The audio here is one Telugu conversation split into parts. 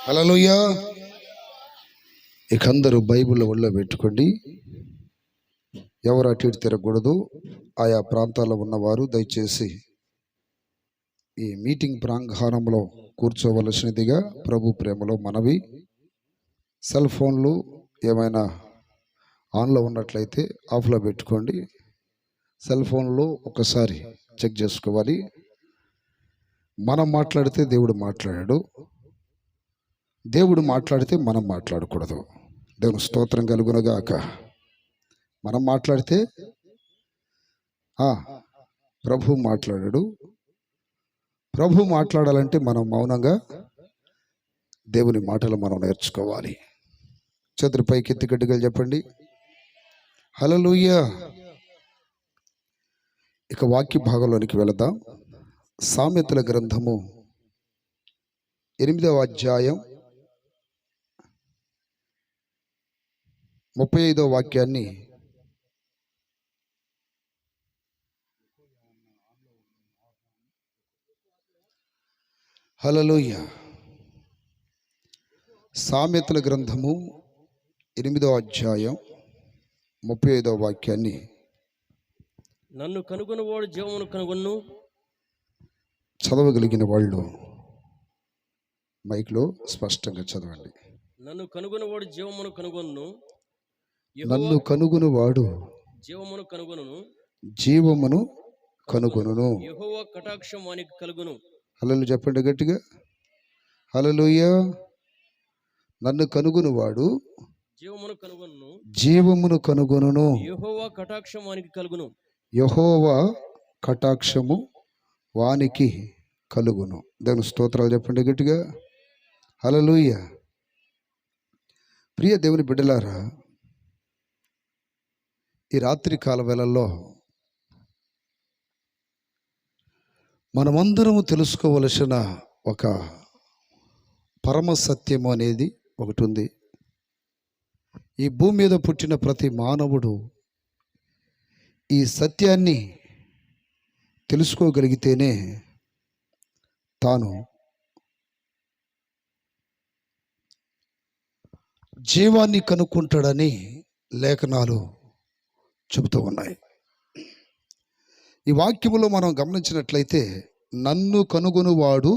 హల్లెలూయా. ఇక అందరూ బైబిల్ ఒళ్ళో పెట్టుకోండి. ఎవరు అటు ఇటు తిరగకూడదు. ఆయా ప్రాంతాల్లో ఉన్నవారు దయచేసి ఈ మీటింగ్ ప్రాంగణంలో కూర్చోవలసినదిగా ప్రభు ప్రేమలో మనవి. సెల్ ఫోన్లు ఏమైనా ఆన్లో ఉన్నట్లయితే ఆఫ్లో పెట్టుకోండి. సెల్ ఫోన్లో ఒకసారి చెక్ చేసుకోవాలి. మనం మాట్లాడితే దేవుడు మాట్లాడాడు, దేవుడు మాట్లాడితే మనం మాట్లాడకూడదు. దేవుని స్తోత్రం కలుగునగాక. మనం మాట్లాడితే ప్రభు మాట్లాడాడు. ప్రభు మాట్లాడాలంటే మనం మౌనంగా దేవుని మాటలు మనం నేర్చుకోవాలి. చేతులు పైకి ఎత్తి గట్టిగా చెప్పండి హల్లెలూయా. ఇక వాక్య భాగంలోనికి వెళదాం. సామెతల గ్రంథము 8వ అధ్యాయం 35వ వాక్యాన్ని హల్లెలూయా. సామెతల గ్రంథము 8వ అధ్యాయం 35వ వాక్యాన్ని నన్ను కనుగొనువాడు జీవమును కనుగొను. చదవగలిగిన వాళ్ళు మైక్లో స్పష్టంగా చదవండి. నన్ను కనుగొనువాడు జీవమును కనుగొను. నన్ను కనుగొనువాడు జీవమును కనుగొను. జీవమును కనుగొనును. యెహోవా కటాక్షం వానికి కలుగును. హల్లెలూయా చెప్పండి గట్టిగా హల్లెలూయా. నన్ను కనుగొనువాడు జీవమును కనుగొను. జీవమును కనుగొనును. యెహోవా కటాక్షం వానికి కలుగును. యెహోవా కటాక్షము వానికి కలుగును. దేవుని స్తోత్రాలు చెప్పండి గట్టిగా హల్లెలూయా. ప్రియ దేవుని బిడ్డలారా, ఈ రాత్రి కాల వేళల్లో మనమందరము తెలుసుకోవలసిన ఒక పరమ సత్యము అనేది ఒకటి ఉంది. ఈ భూమి మీద పుట్టిన ప్రతి మానవుడు ఈ సత్యాన్ని తెలుసుకోగలిగితేనే తాను జీవాన్ని కనుక్కుంటాడని లేఖనాలు చెబుతూ ఉన్నాయి. ఈ వాక్యములో మనం గమనించినట్లయితే నన్ను కనుగొనువాడు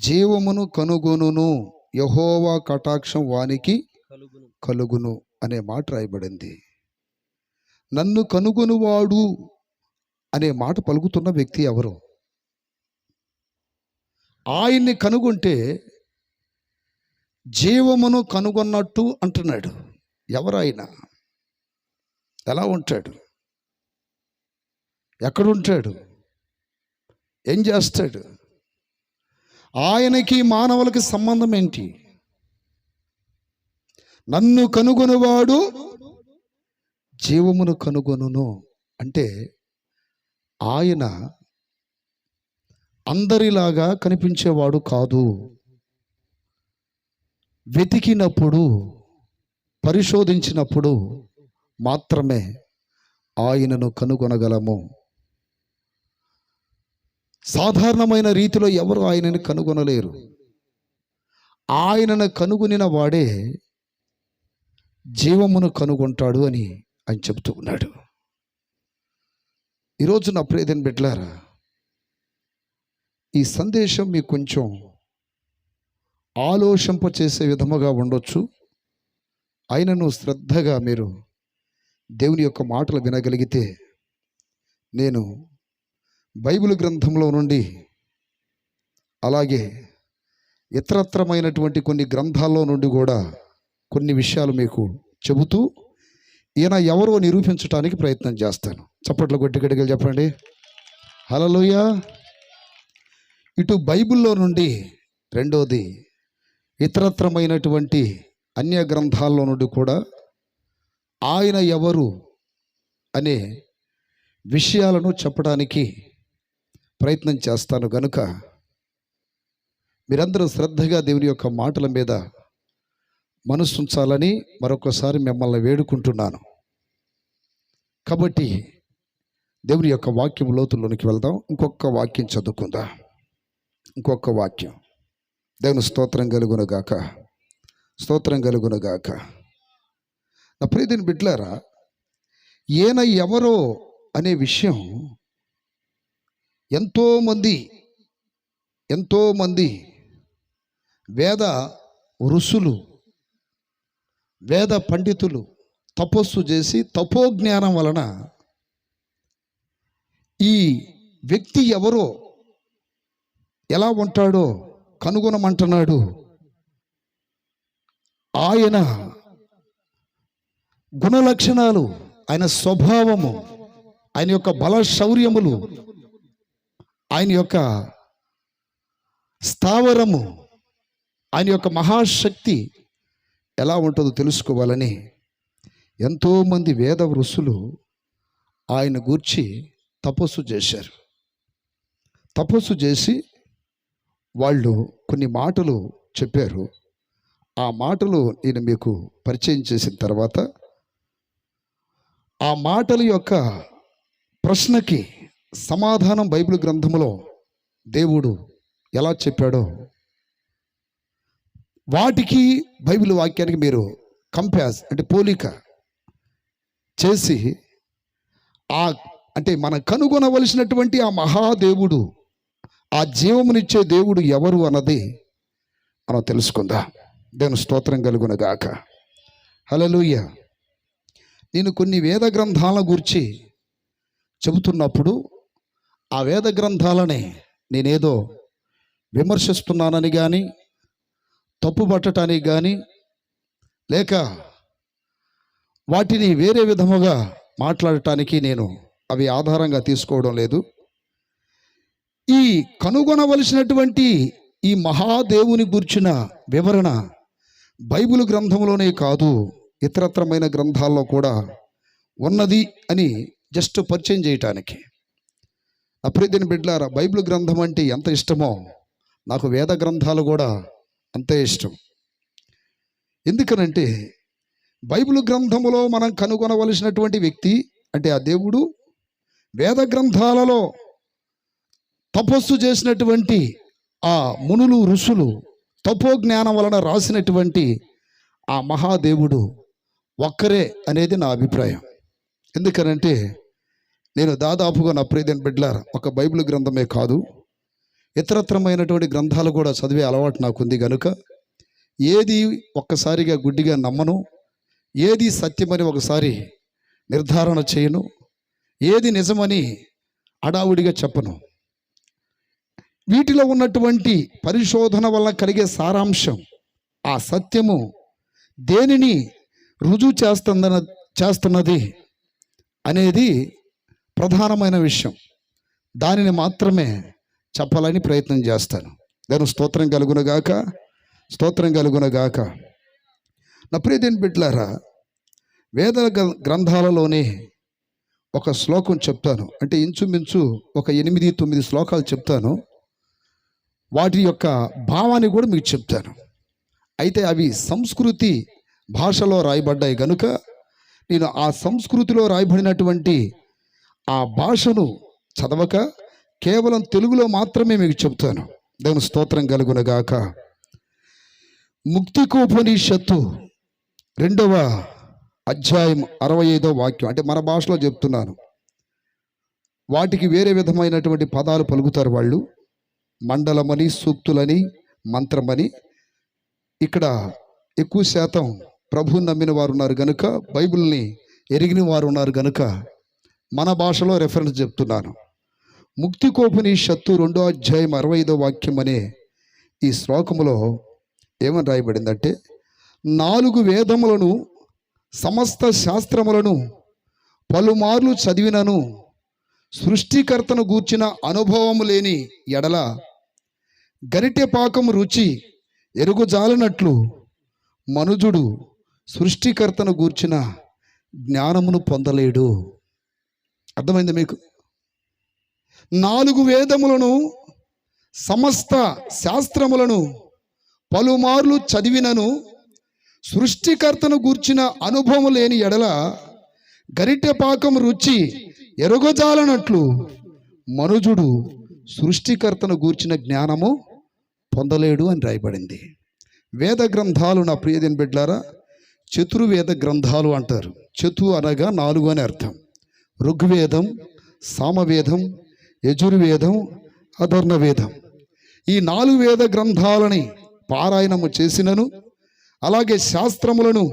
జీవమును కనుగొనును, యెహోవా కటాక్షం వానికి కలుగును అనే మాట రాయబడింది. నన్ను కనుగొనువాడు అనే మాట పలుకుతున్న వ్యక్తి ఎవరు? ఆయన్ని కనుగొంటే జీవమును కనుగొన్నట్టు అంటున్నాడు. ఎవరాయన? ఎలా ఉంటాడు? ఎక్కడుంటాడు? ఏం చేస్తాడు? ఆయనకి మానవులకి సంబంధం ఏంటి? నన్ను కనుగొనువాడు జీవమును కనుగొనును అంటే ఆయన అందరిలాగా కనిపించేవాడు కాదు. వెతికినప్పుడు, పరిశోధించినప్పుడు మాత్రమే ఆయనను కనుగొనగలము. సాధారణమైన రీతిలో ఎవరు ఆయనను కనుగొనలేరు. ఆయనను కనుగొనిన వాడే జీవమును కనుగొంటాడు అని ఆయన చెబుతూ ఉన్నాడు. ఈరోజు నా ప్రియమైన బిడ్డలారా, ఈ సందేశం మీకు కొంచెం ఆలోచింపచేసే విధముగా ఉండొచ్చు. ఆయనను శ్రద్ధగా మీరు దేవుని యొక్క మాటలు వినగలిగితే, నేను బైబిల్ గ్రంథంలో నుండి అలాగే ఇతరత్రమైనటువంటి కొన్ని గ్రంథాల్లో నుండి కూడా కొన్ని విషయాలు మీకు చెబుతూ ఈయన ఎవరో నిరూపించడానికి ప్రయత్నం చేస్తాను. చప్పట్లు కొట్టి గట్టిగా చెప్పండి హల్లెలూయా. ఇటు బైబిల్లో నుండి, రెండోది ఇతరత్రమైనటువంటి అన్య గ్రంథాల్లో నుండి కూడా ఆయన ఎవరు అనే విషయాలను చెప్పడానికి ప్రయత్నం చేస్తాను. గనుక మీరందరూ శ్రద్ధగా దేవుని యొక్క మాటల మీద మనసుంచాలని మరొకసారి మిమ్మల్ని వేడుకుంటున్నాను. కాబట్టి దేవుని యొక్క వాక్యం లోతుల్లోనికి వెళ్దాం. ఇంకొక వాక్యం చదువుకుందాం. ఇంకొక వాక్యం దేవుని స్తోత్రం కలుగునగాక, స్తోత్రం కలుగునగాక. నా ప్రియమైన బిడ్డలారా, ఈయన ఎవరో అనే విషయం ఎంతోమంది వేద ఋషులు, వేద పండితులు తపస్సు చేసి తపోజ్ఞానం వలన ఈ వ్యక్తి ఎవరో, ఎలా ఉంటాడో కనుగొనమంటున్నాడు. ఆయన గుణలక్షణాలు, ఆయన స్వభావము, ఆయన యొక్క బల శౌర్యములు, ఆయన యొక్క స్థావరము, ఆయన యొక్క మహాశక్తి ఎలా ఉంటుందో తెలుసుకోవాలని ఎంతోమంది వేద ఋషులు ఆయన గూర్చి తపస్సు చేశారు. తపస్సు చేసి వాళ్ళు కొన్ని మాటలు చెప్పారు. ఆ మాటలు నేను మీకు పరిచయం చేసిన తర్వాత ఆ మాటల యొక్క ప్రశ్నకి సమాధానం బైబిల్ గ్రంథంలో దేవుడు ఎలా చెప్పాడో వాటికి బైబిల్ వాక్యానికి మీరు అంటే పోలిక చేసి అంటే మనం కనుగొనవలసినటువంటి ఆ మహాదేవుడు, ఆ జీవమునిచ్చే దేవుడు ఎవరు అన్నది మనం తెలుసుకుందాం. దేవుని స్తోత్రం కలుగునగాక. హల్లెలూయా. నేను కొన్ని వేద గ్రంథాల గురించి చెబుతున్నప్పుడు ఆ వేద గ్రంథాలనే నేనేదో విమర్శిస్తున్నానని కానీ, తప్పుపట్టడానికి కానీ, లేక వాటిని వేరే విధముగా మాట్లాడటానికి నేను అవి ఆధారంగా తీసుకోవడం లేదు. ఈ కనుగొనవలసినటువంటి ఈ మహాదేవుని గురించిన వివరణ బైబిల్ గ్రంథంలోనే కాదు, ఇతరత్రమైన గ్రంథాల్లో కూడా ఉన్నది అని జస్ట్ పరిచయం చేయటానికి. అప్రియమైన బిడ్డలారా, బైబిల్ గ్రంథం అంటే ఎంత ఇష్టమో నాకు వేద గ్రంథాలు కూడా అంతే ఇష్టం. ఎందుకనంటే బైబిల్ గ్రంథములో మనం కనుగొనవలసినటువంటి వ్యక్తి అంటే ఆ దేవుడు వేద గ్రంథాలలో తపస్సు చేసినటువంటి ఆ మునులు ఋషులు తపోజ్ఞానం వలన రాసినటువంటి ఆ మహాదేవుడు ఒక్కరే అనేది నా అభిప్రాయం. ఎందుకనంటే నేను దాదాపుగా నా ప్రియమైన బిడ్డలారా ఒక బైబిల్ గ్రంథమే కాదు, ఇతరత్రమైనటువంటి గ్రంథాలు కూడా చదివే అలవాటు నాకుంది కనుక ఏది ఒక్కసారిగా గుడ్డిగా నమ్మను, ఏది సత్యమని ఒకసారి నిర్ధారణ చేయను, ఏది నిజమని హడావుడిగా చెప్పను. వీటిలో ఉన్నటువంటి పరిశోధన వల్ల కలిగే సారాంశం, ఆ సత్యము దేనిని రుజువు చేస్తున్నది అనేది ప్రధానమైన విషయం. దానిని మాత్రమే చెప్పాలని ప్రయత్నం చేస్తాను. దాని స్తోత్రం కలుగునగాక, స్తోత్రం కలుగునగాక. నా ప్రియమైన బిడ్డలారా, వేద గ్రంథాలలోనే ఒక శ్లోకం చెప్తాను. అంటే ఇంచుమించు ఒక 8-9 శ్లోకాలు చెప్తాను. వాటి యొక్క భావాన్ని కూడా మీకు చెప్తాను. అయితే అవి సంస్కృతి భాషలో రాయబడ్డాయి కనుక నేను ఆ సంస్కృతిలో రాయబడినటువంటి ఆ భాషను చదవక కేవలం తెలుగులో మాత్రమే మీకు చెప్తాను. దేవుని స్తోత్రం కలుగునగాక. ముక్తికోపనిషత్తు 2వ అధ్యాయం 65వ వాక్యం. అంటే మన భాషలో చెప్తున్నాను. వాటికి వేరే విధమైనటువంటి పదాలు పలుకుతారు వాళ్ళు. మండలమని, సూక్తులని, మంత్రమని. ఇక్కడ ఎక్కువ శాతం ప్రభువుని నమ్మిన వారు ఉన్నారు కనుక, బైబిల్ని ఎరిగిన వారు ఉన్నారు కనుక మన భాషలో రెఫరెన్స్ చెప్తున్నాను. ముక్తికోపనిషత్తు 2వ అధ్యాయం 65వ వాక్యం అనే ఈ శ్లోకములో ఏమని రాయబడిందంటే, 4 వేదములను సమస్త శాస్త్రములను పలుమార్లు చదివినను సృష్టికర్తను గూర్చిన అనుభవము లేని ఎడల గరిటె పాకము రుచి ఎరుగుజాలనట్లు మనుజుడు సృష్టికర్తను గూర్చిన జ్ఞానమును పొందలేడు. అర్థమైంది మీకు? 4 వేదములను సమస్త శాస్త్రములను పలుమార్లు చదివినను సృష్టికర్తను గూర్చిన అనుభవం లేని ఎడల గరిటె పాకం రుచి ఎరుగజాలనట్లు మనుజుడు సృష్టికర్తను గూర్చిన జ్ఞానము పొందలేడు అని రాయబడింది. వేద గ్రంథాలు నా ప్రియదిన బిడ్డలారా చతుర్వేద గ్రంథాలు అంటారు. చతు అనగా 4 అని అర్థం. ఋగ్వేదం, సామవేదం, యజుర్వేదం, అధర్వవేదం. ఈ 4 వేద గ్రంథాలని పారాయణము చేసినను, అలాగే శాస్త్రములను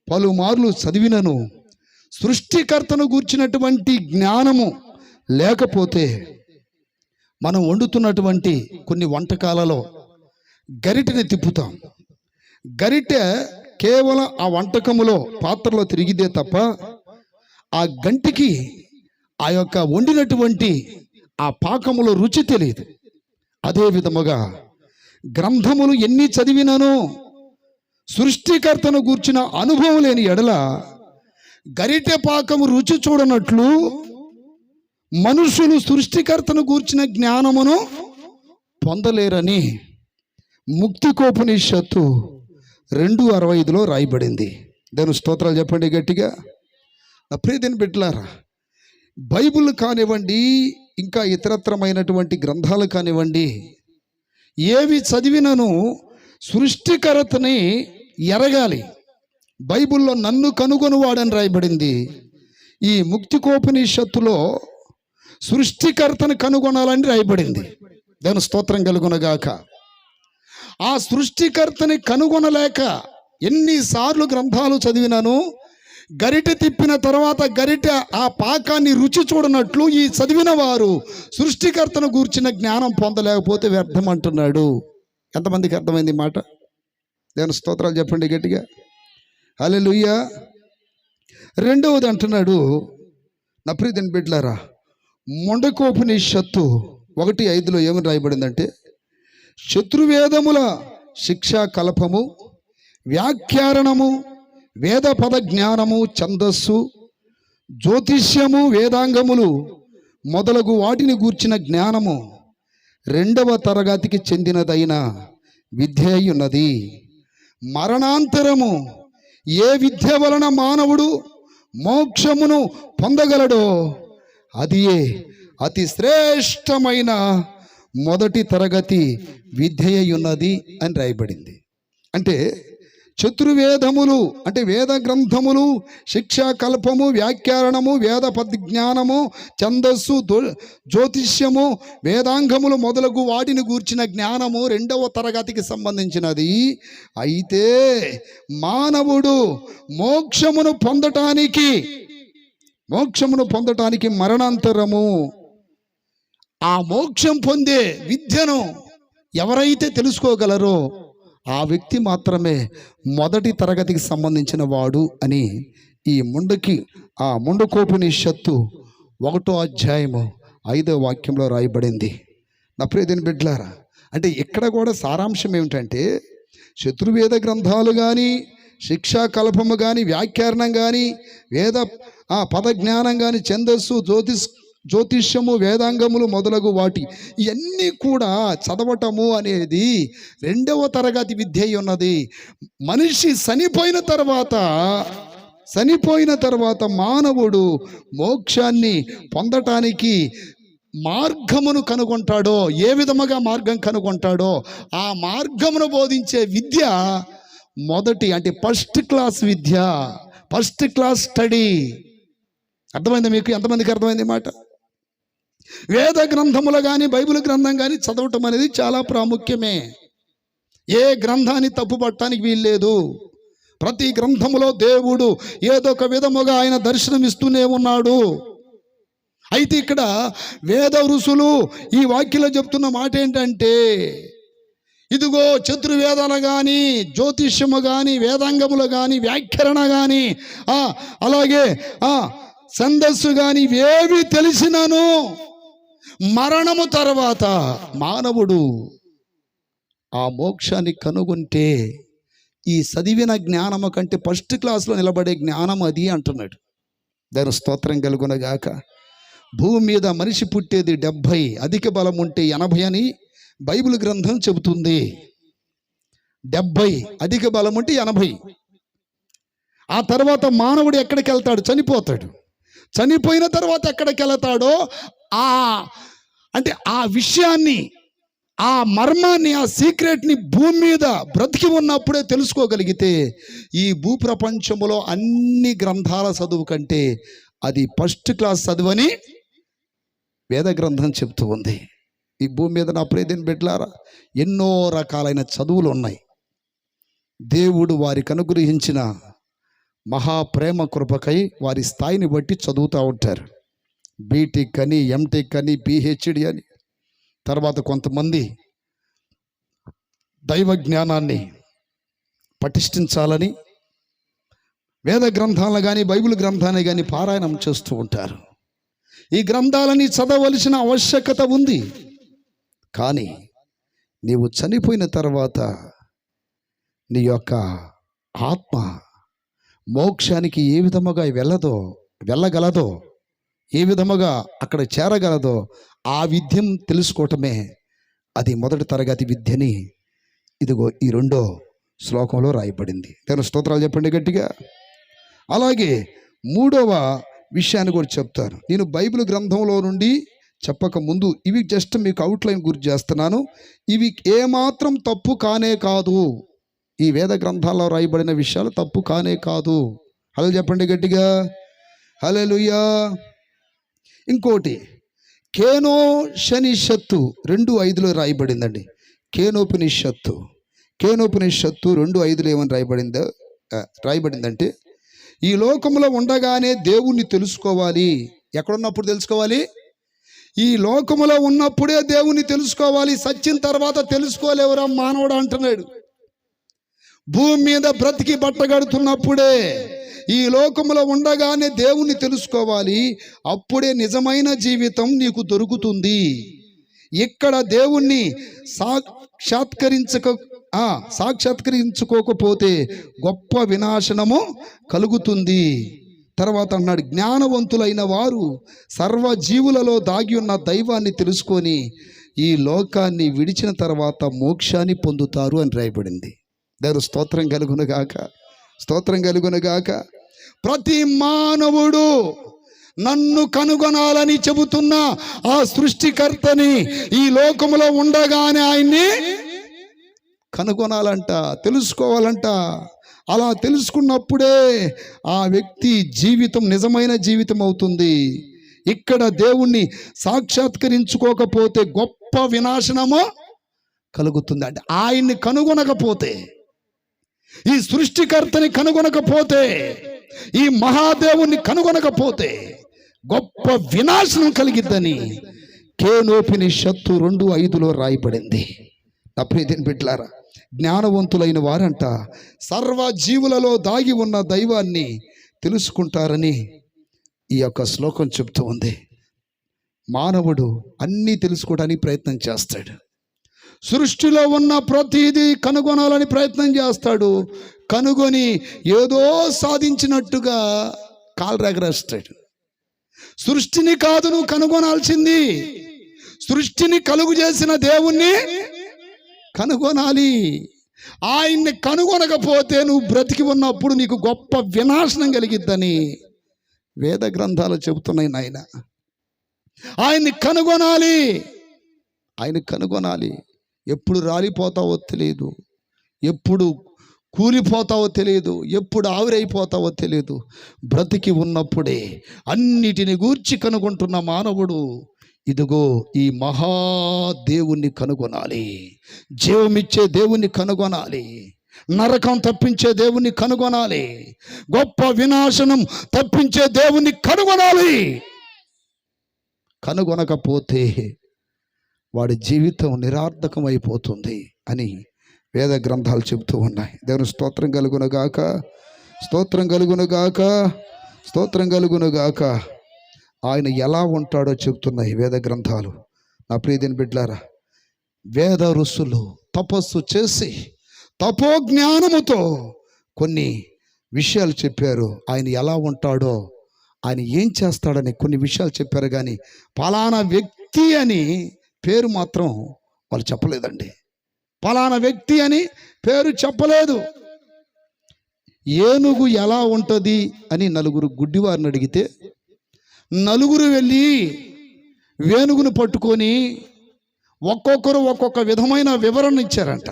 పలుమార్లు చదివినను సృష్టికర్తను గూర్చినటువంటి జ్ఞానము లేకపోతే మనం వండుతున్నటువంటి కొన్ని వంటకాలలో గరిటెని తిప్పుతాం. గరిటె కేవలం ఆ వంటకములో పాత్రలో తిరిగితే తప్ప ఆ గంటికి ఆ యొక్క వండినటువంటి ఆ పాకములో రుచి తెలియదు. అదే విధముగా గ్రంథములు ఎన్ని చదివినానో సృష్టికర్తను గూర్చిన అనుభవం లేని ఎడల గరిటె పాకము రుచి చూడనట్లు మనుషులు సృష్టికర్తను గూర్చిన జ్ఞానమును పొందలేరని ముక్తికోపనిషత్తు 2:65లో రాయబడింది. దేవుని స్తోత్రాలు చెప్పండి గట్టిగా. నా ప్రియమైన బిడ్డలారా, బైబిల్ కానివ్వండి, ఇంకా ఇతరత్రమైనటువంటి గ్రంథాలు కానివ్వండి, ఏవి చదివినను సృష్టికర్తని ఎరగాలి. బైబిల్లో నన్ను కనుగొనువాడని రాయబడింది. ఈ ముక్తికోపనిషత్తులో సృష్టికర్తను కనుగొనాలని రాయబడింది. దేవుని స్తోత్రం కలుగునగాక. ఆ సృష్టికర్తని కనుగొనలేక ఎన్నిసార్లు గ్రంథాలు చదివినాను, గరిటె తిప్పిన తర్వాత గరిటె ఆ పాకాన్ని రుచి చూడనట్లు ఈ చదివిన వారు సృష్టికర్తను గూర్చిన జ్ఞానం పొందలేకపోతే వ్యర్థం అంటున్నాడు. ఎంతమందికి అర్థమైంది ఈ మాట? దేవుని స్తోత్రాలు చెప్పండి గట్టిగా. హల్లెలూయా. రెండవది అంటున్నాడు, నా ప్రియమైన బిడ్డలారా, ముండకోపనిషత్తు 1:5లో ఏమని రాయబడిందంటే, చతుర్వేదముల శిక్షా కల్పము, వ్యాఖ్యారణము, వేద పద జ్ఞానము, ఛందస్సు, జ్యోతిష్యము, వేదాంగములు మొదలగు వాటిని గూర్చిన జ్ఞానము 2వ తరగతికి చెందినదైన విద్య అయి ఉన్నది. మరణాంతరము ఏ విద్య వలన మానవుడు మోక్షమును పొందగలడో అదియే అతి శ్రేష్టమైన మొదటి తరగతి విద్య అయి ఉన్నది అని రాయబడింది. అంటే చతుర్వేదములు అంటే వేద గ్రంథములు, శిక్షా కల్పము, వ్యాఖ్యారణము, వేద పద్జ్ఞానము, ఛందస్సు, జ్యోతిష్యము, వేదాంగములు మొదలగు వాటిని గూర్చిన జ్ఞానము 2వ తరగతికి సంబంధించినది. అయితే మానవుడు మోక్షమును పొందటానికి మరణాంతరము ఆ మోక్షం పొందే విద్యను ఎవరైతే తెలుసుకోగలరో ఆ వ్యక్తి మాత్రమే మొదటి తరగతికి సంబంధించిన వాడు అని ఈ ముండకోపనిషత్తు 1వ అధ్యాయము 5వ వాక్యంలో రాయబడింది. నా ప్రియమైన బిడ్డలారా, అంటే ఇక్కడ కూడా సారాంశం ఏమిటంటే, చతుర్వేద గ్రంథాలు కానీ, శిక్షా కల్పము కానీ, వ్యాఖ్యానం కానీ, వేద పద జ్ఞానం కానీ, ఛందస్సు, జ్యోతిష్యము, వేదాంగములు మొదలగు వాటి ఇవన్నీ కూడా చదవటము అనేది 2వ తరగతి విద్య ఉన్నది. మనిషి చనిపోయిన తర్వాత మానవుడు మోక్షాన్ని పొందటానికి మార్గమును కనుగొంటాడో, ఏ విధముగా మార్గం కనుగొంటాడో ఆ మార్గమును బోధించే విద్య మొదటి అంటే ఫస్ట్ క్లాస్ విద్య, ఫస్ట్ క్లాస్ స్టడీ. అర్థమైంది మీకు? ఎంతమందికి అర్థమైంది మాట? వేద గ్రంథములు కానీ, బైబిల్ గ్రంథం కానీ చదవటం అనేది చాలా ప్రాముఖ్యమే. ఏ గ్రంథాన్ని తప్పుపట్టడానికి వీల్లేదు. ప్రతి గ్రంథములో దేవుడు ఏదో ఒక విధముగా ఆయన దర్శనమిస్తూనే ఉన్నాడు. అయితే ఇక్కడ వేద ఋషులు ఈ వాక్యంలో చెప్తున్న మాట ఏంటంటే, ఇదిగో చతుర్వేదాలు కానీ, జ్యోతిష్యము కానీ, వేదాంగములు కానీ, వ్యాఖ్యారణ కానీ, అలాగే ఛందస్సు కానీ ఇవేవి తెలిసినాను మరణము తర్వాత మానవుడు ఆ మోక్షాన్ని కనుగొంటే ఈ చదివిన జ్ఞానము కంటే ఫస్ట్ క్లాస్లో నిలబడే జ్ఞానం అది అంటున్నాడు. దాని స్తోత్రం కలుగునగాక. భూమి మీద మనిషి పుట్టేది 70, అధిక బలం ఉంటే 80 అని బైబిల్ గ్రంథం చెబుతుంది. 70 అధిక బలం ఉంటే 80. ఆ తర్వాత మానవుడు ఎక్కడికి వెళ్తాడు? చనిపోతాడు. చనిపోయిన తర్వాత ఎక్కడికి వెళ్తాడో అంటే ఆ విషయాన్ని ఆ మర్మాన్ని, ఆ సీక్రెట్ని భూమి మీద బ్రతికి ఉన్నప్పుడే తెలుసుకోగలిగితే ఈ భూప్రపంచములో అన్ని గ్రంథాల చదువు కంటే అది ఫస్ట్ క్లాస్ చదువని వేద గ్రంథం చెప్తూ ఉంది. ఈ భూమి మీద నా ప్రియదేని బిడ్డలారా, ఎన్నో రకాలైన చదువులు ఉన్నాయి. దేవుడు వారికి అనుగ్రహించిన మహాప్రేమ కృపకై వారి స్థాయిని బట్టి చదువుతూ ఉంటారు. బీటెక్ అని, ఎంటెక్ అని, పిహెచ్డి అని. తర్వాత కొంతమంది దైవ జ్ఞానాన్ని పటిష్ఠించాలని వేద గ్రంథాలను కానీ, బైబిల్ గ్రంథాన్ని కానీ పారాయణం చేస్తూ ఉంటారు. ఈ గ్రంథాలని చదవలసిన ఆవశ్యకత ఉంది. కానీ నీవు చనిపోయిన తర్వాత నీ యొక్క ఆత్మ మోక్షానికి ఏ విధముగా వెళ్ళగలదో, ఏ విధముగా అక్కడ చేరగలదో ఆ విద్యం తెలుసుకోవటమే అది మొదటి తరగతి విద్యని ఇదిగో ఈ 2వ శ్లోకంలో రాయబడింది. దేవుని స్తోత్రాలు చెప్పండి గట్టిగా. అలాగే 3వ విషయాన్ని కూడా చెప్తాను. నేను బైబిల్ గ్రంథంలో నుండి చెప్పక ముందు ఇవి జస్ట్ మీకు అవుట్లైన్ గుర్తు చేస్తున్నాను. ఇవి ఏమాత్రం తప్పు కానే కాదు. ఈ వేద గ్రంథాల్లో రాయబడిన విషయాలు తప్పు కానే కాదు. హలో చెప్పండి గట్టిగా, హల్లెలూయా. ఇంకోటి కేనోపనిషత్తు 2:5లో రాయబడిందండి. కేనోపనిషత్తు 2:5లో ఏమని రాయబడిందంటే ఈ లోకంలో ఉండగానే దేవుణ్ణి తెలుసుకోవాలి. ఎక్కడున్నప్పుడు తెలుసుకోవాలి? ఈ లోకములో ఉన్నప్పుడే దేవుణ్ణి తెలుసుకోవాలి. సచ్చిన తర్వాత తెలుసుకోలేవురా మానవుడు అంటున్నాడు. భూమి మీద బ్రతికి బట్టగడుతున్నప్పుడే, ఈ లోకములో ఉండగానే దేవుణ్ణి తెలుసుకోవాలి. అప్పుడే నిజమైన జీవితం నీకు దొరుకుతుంది. ఇక్కడ దేవుణ్ణి సాక్షాత్కరించుకోకపోతే గొప్ప వినాశనము కలుగుతుంది. తర్వాత అన్నాడు, జ్ఞానవంతులైన వారు సర్వజీవులలో దాగి ఉన్న దైవాన్ని తెలుసుకొని ఈ లోకాన్ని విడిచిన తర్వాత మోక్షాన్ని పొందుతారు అని రాయబడింది. దేవుని స్తోత్రం కలుగునుగాక. ప్రతి మానవుడు నన్ను కనుగొనాలని చెబుతున్న ఆ సృష్టికర్తని ఈ లోకములో ఉండగానే ఆయన్ని కనుగొనాలంట, తెలుసుకోవాలంట. అలా తెలుసుకున్నప్పుడే ఆ వ్యక్తి జీవితం నిజమైన జీవితం అవుతుంది. ఇక్కడ దేవుణ్ణి సాక్షాత్కరించుకోకపోతే గొప్ప వినాశనము కలుగుతుంది. అంటే ఆయన్ని కనుగొనకపోతే, ఈ సృష్టికర్తని కనుగొనకపోతే, ఈ మహాదేవుణ్ణి కనుగొనకపోతే గొప్ప వినాశనం కలిగిద్దని కేనోపనిషత్తు 2:5లో రాయబడింది. నా ప్రియదేని బిడ్డలారా, జ్ఞానవంతులైన వారంట సర్వజీవులలో దాగి ఉన్న దైవాన్ని తెలుసుకుంటారని ఈ యొక్క శ్లోకం చెప్తూ ఉంది. మానవుడు అన్నీ తెలుసుకోవడానికి ప్రయత్నం చేస్తాడు. సృష్టిలో ఉన్న ప్రతిదీ కనుగొనాలని ప్రయత్నం చేస్తాడు. కనుగొని ఏదో సాధించినట్టుగా కాలరెగరేస్తాడు. సృష్టిని కాదు నువ్వు కనుగొనాల్సింది, సృష్టిని కలుగు చేసిన దేవుణ్ణి కనుగొనాలి. ఆయన్ని కనుగొనకపోతే నువ్వు బ్రతికి ఉన్నప్పుడు నీకు గొప్ప వినాశనం కలిగిద్దని వేద గ్రంథాలు చెబుతున్నాయి నాయన. ఆయన్ని కనుగొనాలి, ఎప్పుడు రాలిపోతావో తెలియదు, ఎప్పుడు కూలిపోతావో తెలియదు, ఎప్పుడు ఆవిరైపోతావో తెలియదు. బ్రతికి ఉన్నప్పుడే అన్నిటిని గూర్చి కనుగొంటున్న మానవుడు ఇదిగో ఈ మహాదేవుణ్ణి కనుగొనాలి. జీవమిచ్చే దేవుణ్ణి కనుగొనాలి. నరకం తప్పించే దేవుణ్ణి కనుగొనాలి. గొప్ప వినాశనం తప్పించే దేవుణ్ణి కనుగొనాలి. కనుగొనకపోతే వాడి జీవితం నిరర్థకమైపోతుంది అని వేద గ్రంథాలు చెబుతూ ఉన్నాయి. దేవుని స్తోత్రం కలుగునుగాక. ఆయన ఎలా ఉంటాడో చెబుతున్నాయి వేద గ్రంథాలు. నా ప్రియదేని బిడ్డలారా, వేద ఋషులు తపస్సు చేసి తపోజ్ఞానముతో కొన్ని విషయాలు చెప్పారు. ఆయన ఎలా ఉంటాడో, ఆయన ఏం చేస్తాడని కొన్ని విషయాలు చెప్పారు. కానీ పలానా వ్యక్తి అని పేరు మాత్రం వాళ్ళు చెప్పలేదండి. పలానా వ్యక్తి అని పేరు చెప్పలేదు. ఏనుగు ఎలా ఉంటుంది అని నలుగురు గుడ్డివారిని అడిగితే నలుగురు వెళ్ళి వేణుగును పట్టుకొని ఒక్కొక్కరు ఒక్కొక్క విధమైన వివరణ ఇచ్చారంట.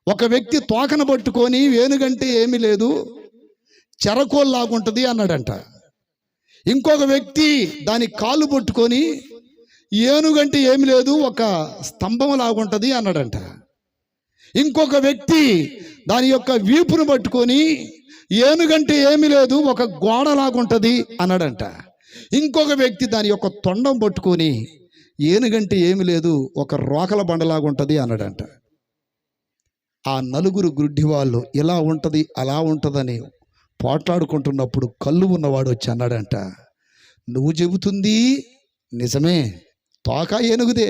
ఒక వ్యక్తి తోకను పట్టుకొని ఏనుగంటే ఏమీ లేదు, చెరకోల్లాగుంటుంది అన్నాడంట. ఇంకొక వ్యక్తి దాని కాలు పట్టుకొని ఏనుగంటే ఏమి లేదు, ఒక స్తంభం లాగుంటుంది అన్నాడంట. ఇంకొక వ్యక్తి దాని యొక్క వీపును పట్టుకొని ఏనుగంటే ఏమి లేదు, ఒక గోడ లాగుంటుంది అన్నాడంట. ఇంకొక వ్యక్తి దాని యొక్క తొండం పట్టుకొని ఏనుగంటే ఏమి లేదు, ఒక రోకల బండలాగుంటుంది అన్నాడంట. ఆ నలుగురు గుడ్డి వాళ్ళు ఇలా ఉంటుంది అలా ఉంటుందని పోట్లాడుకుంటున్నప్పుడు కళ్ళు ఉన్నవాడు వచ్చి అన్నాడంట, నువ్వు చెబుతుంది నిజమే, తోక ఏనుగుదే,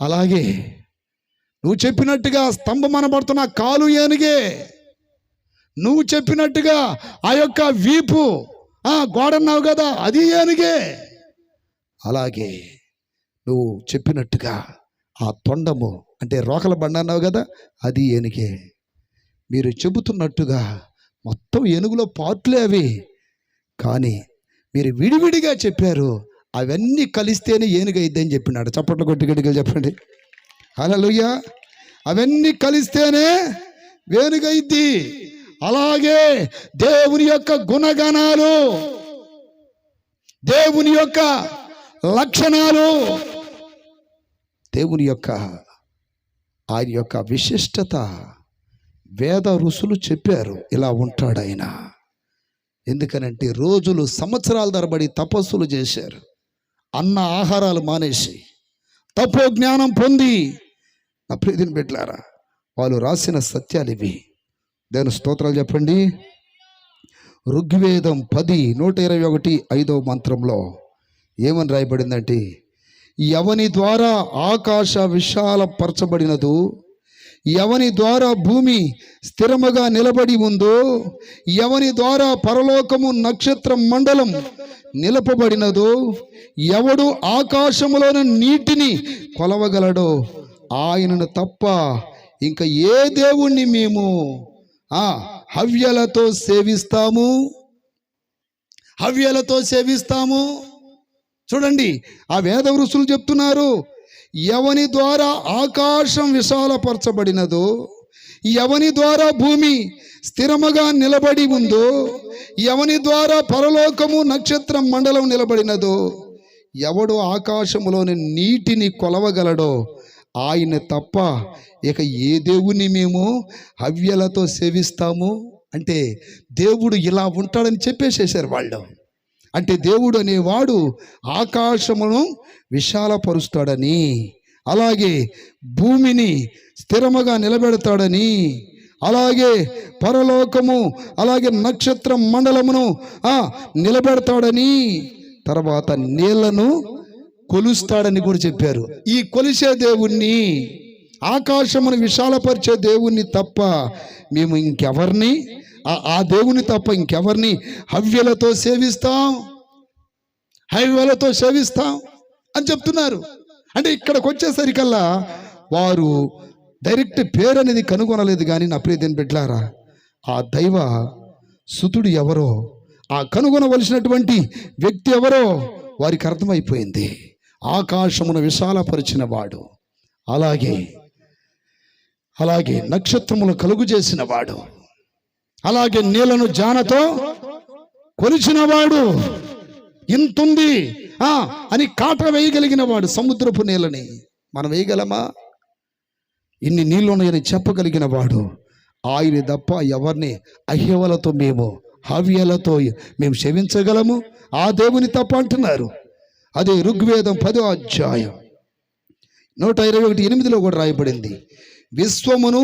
అలాగే నువ్వు చెప్పినట్టుగా స్తంభం అనబడుతున్న కాలు ఏనుగే, నువ్వు చెప్పినట్టుగా ఆ యొక్క వీపు గోడన్నావు కదా అది ఏనుగే, అలాగే నువ్వు చెప్పినట్టుగా ఆ తొండము అంటే రోకల బండ అన్నావు కదా అది ఏనుగే. మీరు చెబుతున్నట్టుగా మొత్తం ఏనుగులో పార్ట్లే అవి, కానీ మీరు విడివిడిగా చెప్పారు, అవన్నీ కలిస్తేనే ఏనుగైద్దని చెప్పినాడు. చప్పట్లు కొట్టి గట్టిగా చెప్పండి హల్లెలూయా. అవన్నీ కలిస్తేనే ఏనుగైద్ది. అలాగే దేవుని యొక్క గుణగణాలు, దేవుని యొక్క లక్షణాలు, దేవుని యొక్క ఆయన యొక్క విశిష్టత వేద ఋషులు చెప్పారు, ఇలా ఉంటాడు ఆయన. ఎందుకనంటే రోజులు సంవత్సరాల తరబడి తపస్సులు చేశారు, అన్న ఆహారాలు మానేసి తపో జ్ఞానం పొంది నా ప్రియని బిడ్డలారా వాళ్ళు రాసిన సత్యాలు ఇవి. దేవుని స్తోత్రాలు చెప్పండి. ఋగ్వేదం 10:121 మంత్రంలో ఏమని రాయబడిందంటే, ఎవని ద్వారా ఆకాశ విశాలపరచబడినదో, ఎవని ద్వారా భూమి స్థిరముగా నిలబడి ఉందో, ఎవని ద్వారా పరలోకము నక్షత్ర మండలం నిలపబడినదో, ఎవడు ఆకాశములోని నీటిని కొలవగలడో ఆయనను తప్ప ఇంకా ఏ దేవుణ్ణి మేము హవ్యలతో సేవిస్తాము, హవ్యలతో సేవిస్తాము. చూడండి, ఆ వేద ఋషులు చెప్తున్నారు, ఎవని ద్వారా ఆకాశం విశాలపరచబడినదో, ఎవని ద్వారా భూమి స్థిరముగా నిలబడి ఉందో, ఎవని ద్వారా పరలోకము నక్షత్ర మండలం నిలబడినదో, ఎవడు ఆకాశములోని నీటిని కొలవగలడో ఆయన తప్ప ఇక ఏ దేవుని మేము హవ్యలతో సేవిస్తాము. అంటే దేవుడు ఇలా ఉంటాడని చెప్పేసేసారు వాళ్ళు. అంటే దేవుడు అనేవాడు ఆకాశమును విశాలపరుస్తాడని, అలాగే భూమిని స్థిరముగా నిలబెడతాడని, అలాగే పరలోకము అలాగే నక్షత్ర మండలమును నిలబెడతాడని, తర్వాత నీళ్లను కొలుస్తాడని కూడా చెప్పారు. ఈ కొలిసే దేవుణ్ణి, ఆకాశమును విశాలపరిచే దేవుణ్ణి తప్ప మేము ఇంకెవరిని, ఆ దేవుని తప్ప ఇంకెవరిని హవ్యలతో సేవిస్తాం, హవ్యలతో సేవిస్తాం అని చెప్తున్నారు. అంటే ఇక్కడికి వచ్చేసరికల్లా వారు డైరెక్ట్ పేరు అనేది కనుగొనలేదు. కానీ నా ప్రియదేని బిడ్డలారా, ఆ దైవ సుతుడు ఎవరో, ఆ కనుగొనవలసినటువంటి వ్యక్తి ఎవరో వారికి అర్థమైపోయింది. ఆకాశమును విశాలపరిచిన వాడు, అలాగే నక్షత్రములు కలుగు చేసిన వాడు, అలాగే నీళ్లను జానతో కొలిచిన వాడు, ఇంతుంది అని కాట వేయగలిగిన వాడు. సముద్రపు నీళ్ళని మనం వేయగలమా? ఇన్ని నీళ్ళు ఉన్నాయని చెప్పగలిగిన వాడు ఆయన తప్ప ఎవరిని అహ్యవలతో మేము హవ్యలతో మేము సేవించగలము? ఆ దేవుని తప్ప అంటున్నారు. అదే ఋగ్వేదం 10:121 కూడా రాయబడింది. విశ్వమును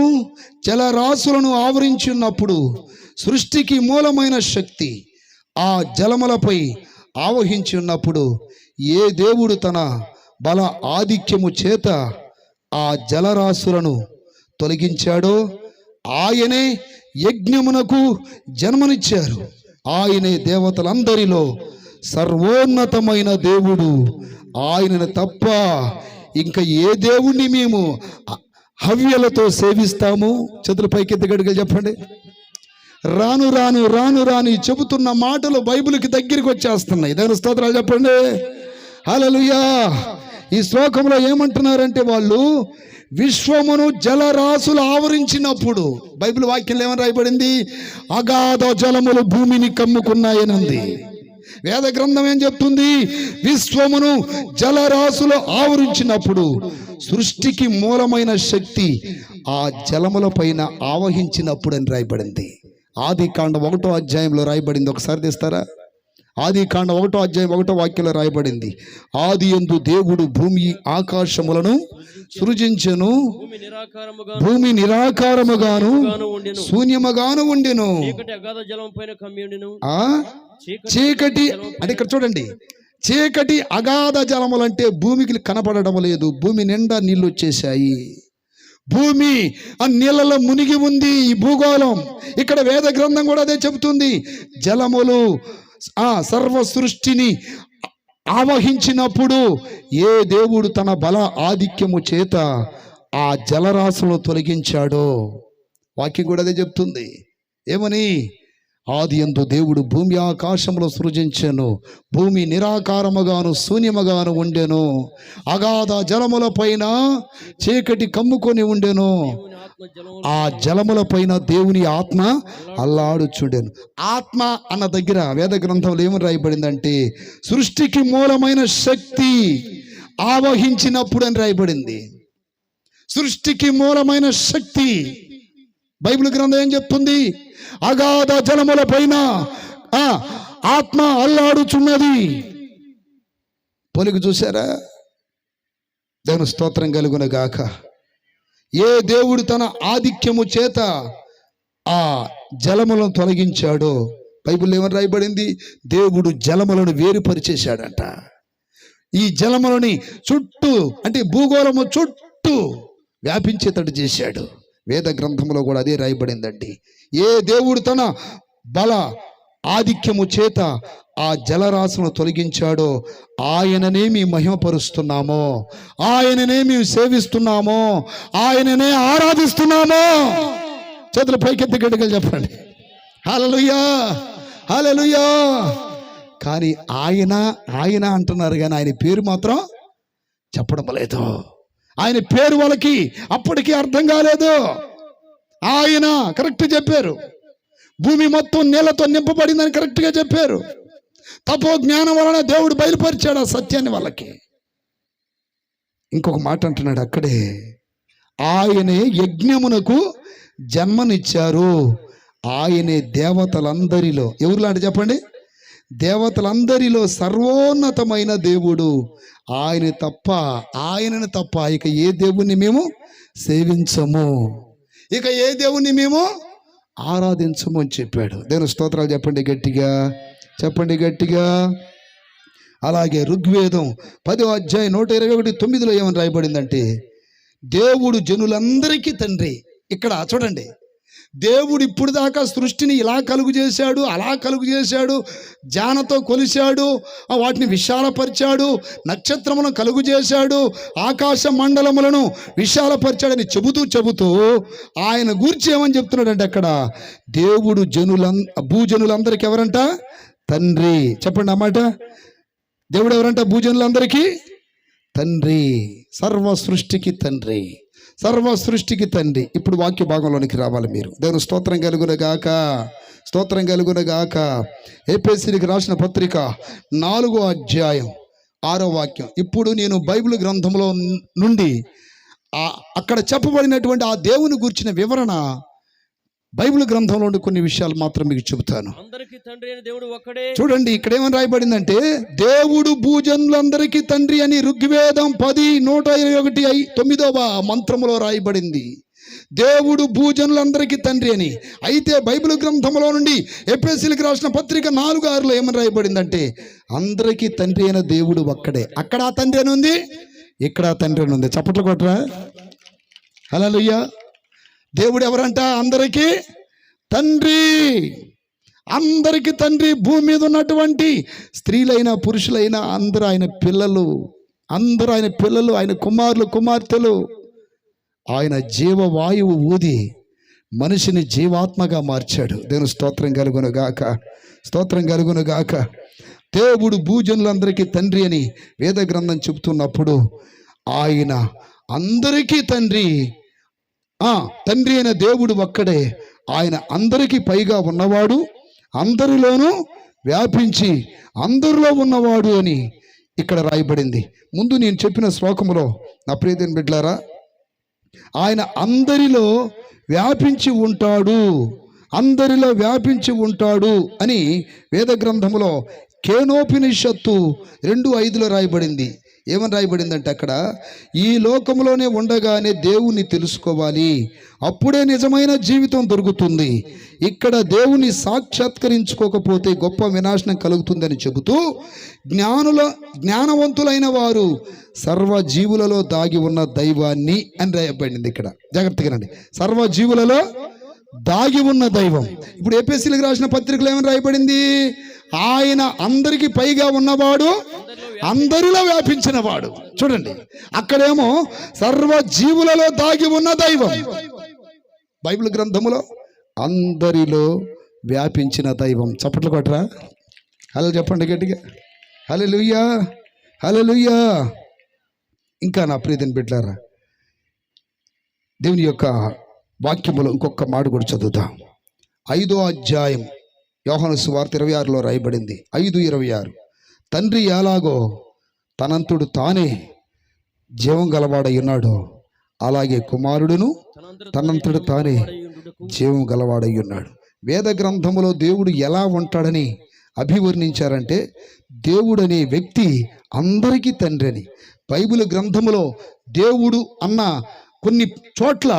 జలరాశులను ఆవరించి ఉన్నప్పుడు సృష్టికి మూలమైన శక్తి ఆ జలములపై ఆవహించి ఉన్నప్పుడు ఏ దేవుడు తన బల ఆధిక్యము చేత ఆ జలరాశులను తొలగించాడో ఆయనే యజ్ఞమునకు జన్మనిచ్చారు. ఆయనే దేవతలందరిలో సర్వోన్నతమైన దేవుడు. ఆయనను తప్ప ఇంకా ఏ దేవుణ్ణి మేము హవ్యలతో సేవిస్తాము? చేతుల పైకెత్తి గడిగా చెప్పండి. రాను రాను రాను రాను చెబుతున్న మాటలు బైబిల్కి దగ్గరికి వచ్చేస్తున్నాయి. దాని స్తోత్రాలు చెప్పండి. హల్లెలూయా. ఈ శ్లోకంలో ఏమంటున్నారంటే వాళ్ళు విశ్వమును జలరాశులు ఆవరించినప్పుడు, బైబిల్ వాక్యంలో ఏమని రాయబడింది? అగాధ జలములు భూమిని కమ్ముకున్నాయని ఉంది. వేద గ్రంథం ఏం చెప్తుంది? విశ్వమును జలరాశులు ఆవరించినప్పుడు సృష్టికి మూలమైన శక్తి ఆ జలముల పైన ఆవహించినప్పుడు అని రాయబడింది. ఆది కాండం 1వ అధ్యాయంలో రాయబడింది. ఒకసారి తీస్తారా? ఆది కాండం 1వ అధ్యాయం 1వ వాక్యంలో రాయబడింది, ఆది యందు దేవుడు భూమి ఆకాశములను సృజించెను, భూమి నిరాకారముగాను శూన్యముగాను ఉండెను. చీకటి అంటే ఇక్కడ చూడండి, చీకటి అగాధ జలములంటే భూమికి కనపడడం లేదు. భూమి నిండా నీళ్ళు వచ్చేసాయి. భూమి ఆ నీళ్ళలో మునిగి ఉంది ఈ భూగోళం. ఇక్కడ వేద గ్రంథం కూడా అదే చెబుతుంది. జలములు సర్వ సృష్టిని ఆవహించినప్పుడు ఏ దేవుడు తన బల ఆధిక్యము చేత ఆ జలరాశులను తొలగించాడో వాక్యం కూడా అదే చెప్తుంది. ఏమని? ఆది యందు దేవుడు భూమి ఆకాశములో సృజించెను, భూమి నిరాకారముగాను శూన్యముగాను ఉండెను, అగాధ జలముల పైన చీకటి కమ్ముకొని ఉండెను, ఆ జలముల పైన దేవుని ఆత్మ అల్లాడుచుండెను. ఆత్మ అన్న దగ్గర వేద గ్రంథంలో ఏమని రాయబడిందంటే సృష్టికి మూలమైన శక్తి ఆవహించినప్పుడు అని రాయబడింది. సృష్టికి మూలమైన శక్తి బైబిల్ గ్రంథం ఏం చెప్తుంది? అగాధ జలముల పైన ఆత్మ అల్లాడుచున్నది. పొలికి చూసారా? దేవుని స్తోత్రం కలుగును గాక. ఏ దేవుడు తన ఆధిక్యము చేత ఆ జలములను తొలగించాడో బైబిల్లో ఏమని రాయబడింది? దేవుడు జలములను వేరుపరిచేశాడంట. ఈ జలములని చుట్టూ అంటే భూగోళము చుట్టూ వ్యాపించేటట్టు చేశాడు. వేద గ్రంథంలో కూడా అదే రాయబడిందండి. ఏ దేవుడు తన బల ఆధిక్యము చేత ఆ జలరాశులను తొలగించాడో ఆయననే మేము మహిమపరుస్తున్నామో, ఆయననే మేము సేవిస్తున్నామో, ఆయననే ఆరాధిస్తున్నామో. చేతులు పైకెత్తి గట్టిగా చెప్పండి హల్లెలూయా, హల్లెలూయా. కానీ ఆయన ఆయన అంటున్నారు కానీ ఆయన పేరు మాత్రం చెప్పడం లేదు. ఆయన పేరు వాళ్ళకి అప్పటికీ అర్థం కాలేదు. ఆయన కరెక్ట్ చెప్పారు. భూమి మొత్తం నీళ్లతో నింపబడిందని కరెక్ట్గా చెప్పారు. తపో జ్ఞానం వలన దేవుడు బయలుపరిచాడు ఆ సత్యాన్ని వాళ్ళకి. ఇంకొక మాట అంటున్నాడు అక్కడే, ఆయనే యజ్ఞమునకు జన్మనిచ్చారు, ఆయనే దేవతలందరిలో, ఎవరులాంటి చెప్పండి, దేవతలందరిలో సర్వోన్నతమైన దేవుడు. ఆయనను తప్ప ఇక ఏ దేవుణ్ణి మేము సేవించము, ఇక ఏ దేవుణ్ణి మేము ఆరాధించము అని చెప్పాడు. దేవుని స్తోత్రాలు చెప్పండి గట్టిగా, చెప్పండి గట్టిగా. అలాగే ఋగ్వేదం 10వ అధ్యాయం 121:9 ఏమని రాయబడిందంటే దేవుడు జనులందరికీ తండ్రి. ఇక్కడ చూడండి, దేవుడు ఇప్పుడు దాకా సృష్టిని ఇలా కలుగు చేశాడు, అలా కలుగు చేశాడు, జానతో కొలిశాడు, వాటిని విశాలపరిచాడు, నక్షత్రములను కలుగు చేశాడు, ఆకాశ మండలములను విశాలపరిచాడని చెబుతూ ఆయన గూర్చి ఏమని చెప్తున్నాడంటే అక్కడ దేవుడు భూజనులందరికీ ఎవరంట? తండ్రి. చెప్పండి అన్నమాట. దేవుడు ఎవరంట? భూజనులందరికీ తండ్రి, సర్వ సృష్టికి తండ్రి, సర్వ సృష్టికి తండ్రి. ఇప్పుడు వాక్య భాగంలోనికి రావాలి మీరు. దేవుని స్తోత్రం కలుగునగాక, స్తోత్రం కలుగునగాక. ఎఫెసీయులకు రాసిన పత్రిక 4వ అధ్యాయం 6వ వాక్యం. ఇప్పుడు నేను బైబిల్ గ్రంథంలో నుండి అక్కడ చెప్పబడినటువంటి ఆ దేవుని గురించిన వివరణ బైబిల్ గ్రంథంలో కొన్ని విషయాలు మాత్రం మీకు చెబుతాను. అందరికీ తండ్రి అయిన దేవుడు ఒక్కడే. చూడండి ఇక్కడ ఏమని రాయబడిందంటే దేవుడు భూజనులందరికీ తండ్రి అని ఋగ్వేదం 10:121 మంత్రములో రాయబడింది. దేవుడు భూజనులందరికీ తండ్రి అని. అయితే బైబిల్ గ్రంథంలో నుండి ఎఫెసీయులకు రాసిన పత్రిక 4:6 ఏమని రాయబడిందంటే అందరికీ తండ్రి అయిన దేవుడు ఒక్కడే. అక్కడ ఆ తండ్రి అని ఉంది, ఇక్కడ ఆ తండ్రి అని ఉంది. చప్పట్లు కొట్టరా హల్లెలూయా. దేవుడు ఎవరంట? అందరికీ తండ్రి, అందరికీ తండ్రి. భూమి మీద ఉన్నటువంటి స్త్రీలైనా పురుషులైనా అందరూ ఆయన పిల్లలు, అందరూ ఆయన పిల్లలు, ఆయన కుమారులు కుమార్తెలు. ఆయన జీవవాయువు ఊది మనిషిని జీవాత్మగా మార్చాడు. దేవుని స్తోత్రం కలుగును గాక, స్తోత్రం కలుగును గాక. దేవుడు భూజనులందరికీ తండ్రి అని వేద గ్రంథం చెబుతున్నప్పుడు ఆయన అందరికీ తండ్రి. తండ్రి అయిన దేవుడు ఒక్కడే. ఆయన అందరికీ పైగా ఉన్నవాడు, అందరిలోనూ వ్యాపించి అందరిలో ఉన్నవాడు అని ఇక్కడ రాయబడింది. ముందు నేను చెప్పిన శ్లోకములో నా ప్రియమైన బిడ్డలారా, ఆయన అందరిలో వ్యాపించి ఉంటాడు, అందరిలో వ్యాపించి ఉంటాడు అని వేద గ్రంథములో కేనోపనిషత్తు 2:5 రాయబడింది. ఏమని రాయబడిందంటే అక్కడ, ఈ లోకంలోనే ఉండగానే దేవుణ్ణి తెలుసుకోవాలి, అప్పుడే నిజమైన జీవితం దొరుకుతుంది. ఇక్కడ దేవుని సాక్షాత్కరించుకోకపోతే గొప్ప వినాశనం కలుగుతుందని చెబుతూ, జ్ఞానవంతులైన వారు సర్వజీవులలో దాగి ఉన్న దైవాన్ని అని రాయబడింది. ఇక్కడ జాగ్రత్తగా రండి, సర్వజీవులలో దాగి ఉన్న దైవం. ఇప్పుడు ఏపీఎస్సీలకు రాసిన పత్రికలు ఏమని రాయబడింది? ఆయన అందరికీ పైగా ఉన్నవాడు, అందరిలో వ్యాపించిన వాడు. చూడండి, అక్కడేమో సర్వజీవులలో దాగి ఉన్న దైవం. బైబిల్ గ్రంథములో అందరిలో వ్యాపించిన దైవం. చప్పట్లు కొట్టరా, హలో చెప్పండి గట్టిగా, హల్లెలూయా, హల్లెలూయా. ఇంకా నా ప్రియమైన బిడ్డలారా, దేవుని యొక్క వాక్యములో ఇంకొక మాట కూడా చదువుతాం. 5వ అధ్యాయం యోహాను సువార్త 26లో రాయబడింది. 5:26, తండ్రి ఎలాగో తనంతుడు తానే జీవం గలవాడై ఉన్నాడో, అలాగే కుమారుడును తనంతుడు తానే జీవం గలవాడై ఉన్నాడు. వేద గ్రంథములో దేవుడు ఎలా ఉంటాడని అభివర్ణించారంటే, దేవుడు అనే వ్యక్తి అందరికీ తండ్రి అని. బైబిల్ గ్రంథములో దేవుడు అన్న కొన్ని చోట్ల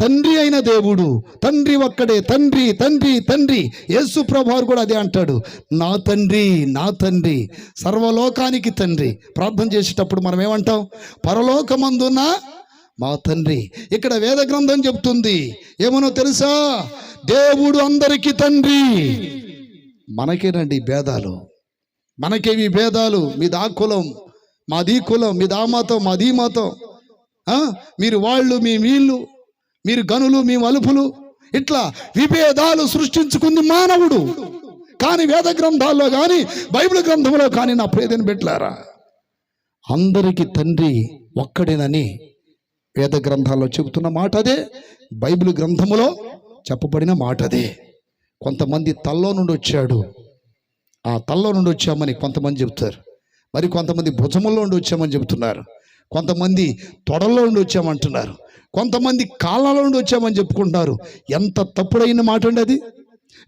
తండ్రి అయిన దేవుడు, తండ్రి ఒక్కడే, తండ్రి తండ్రి తండ్రి. యేసు ప్రభువారు కూడా అదే అంటాడు, నా తండ్రి, నా తండ్రి, సర్వలోకానికి తండ్రి. ప్రార్థన చేసేటప్పుడు మనం ఏమంటాం? పరలోకమందున్న మా తండ్రి. ఇక్కడ వేద గ్రంథం చెప్తుంది ఏమనో తెలుసా? దేవుడు అందరికీ తండ్రి. మనకేనండి భేదాలు, మనకేవి భేదాలు? మీది ఆ కులం, మాది కులం, మీది ఆ మతం, మాది మతం, మీరు వాళ్ళు, మీ వీళ్ళు, మీరు గనులు, మీ వలుపులు, ఇట్లా విభేదాలు సృష్టించుకుంది మానవుడు. కానీ వేద గ్రంథాల్లో కానీ బైబిల్ గ్రంథంలో కానీ నా ప్రియమైన బిడ్డలారా, అందరికీ తండ్రి ఒక్కడేనని వేద గ్రంథాల్లో చెబుతున్న మాట అదే, బైబిల్ గ్రంథములో చెప్పబడిన మాట అదే. కొంతమంది తల్లో నుండి వచ్చాడు, ఆ తల్లో నుండి వచ్చామని కొంతమంది చెబుతారు, మరి కొంతమంది భుజముల్లో నుండి వచ్చామని చెబుతున్నారు, కొంతమంది తొడల్లో నుండి వచ్చామంటున్నారు, కొంతమంది కాళ్ళలో నుండి వచ్చామని చెప్పుకుంటున్నారు. ఎంత తప్పుడైన మాట అండి అది.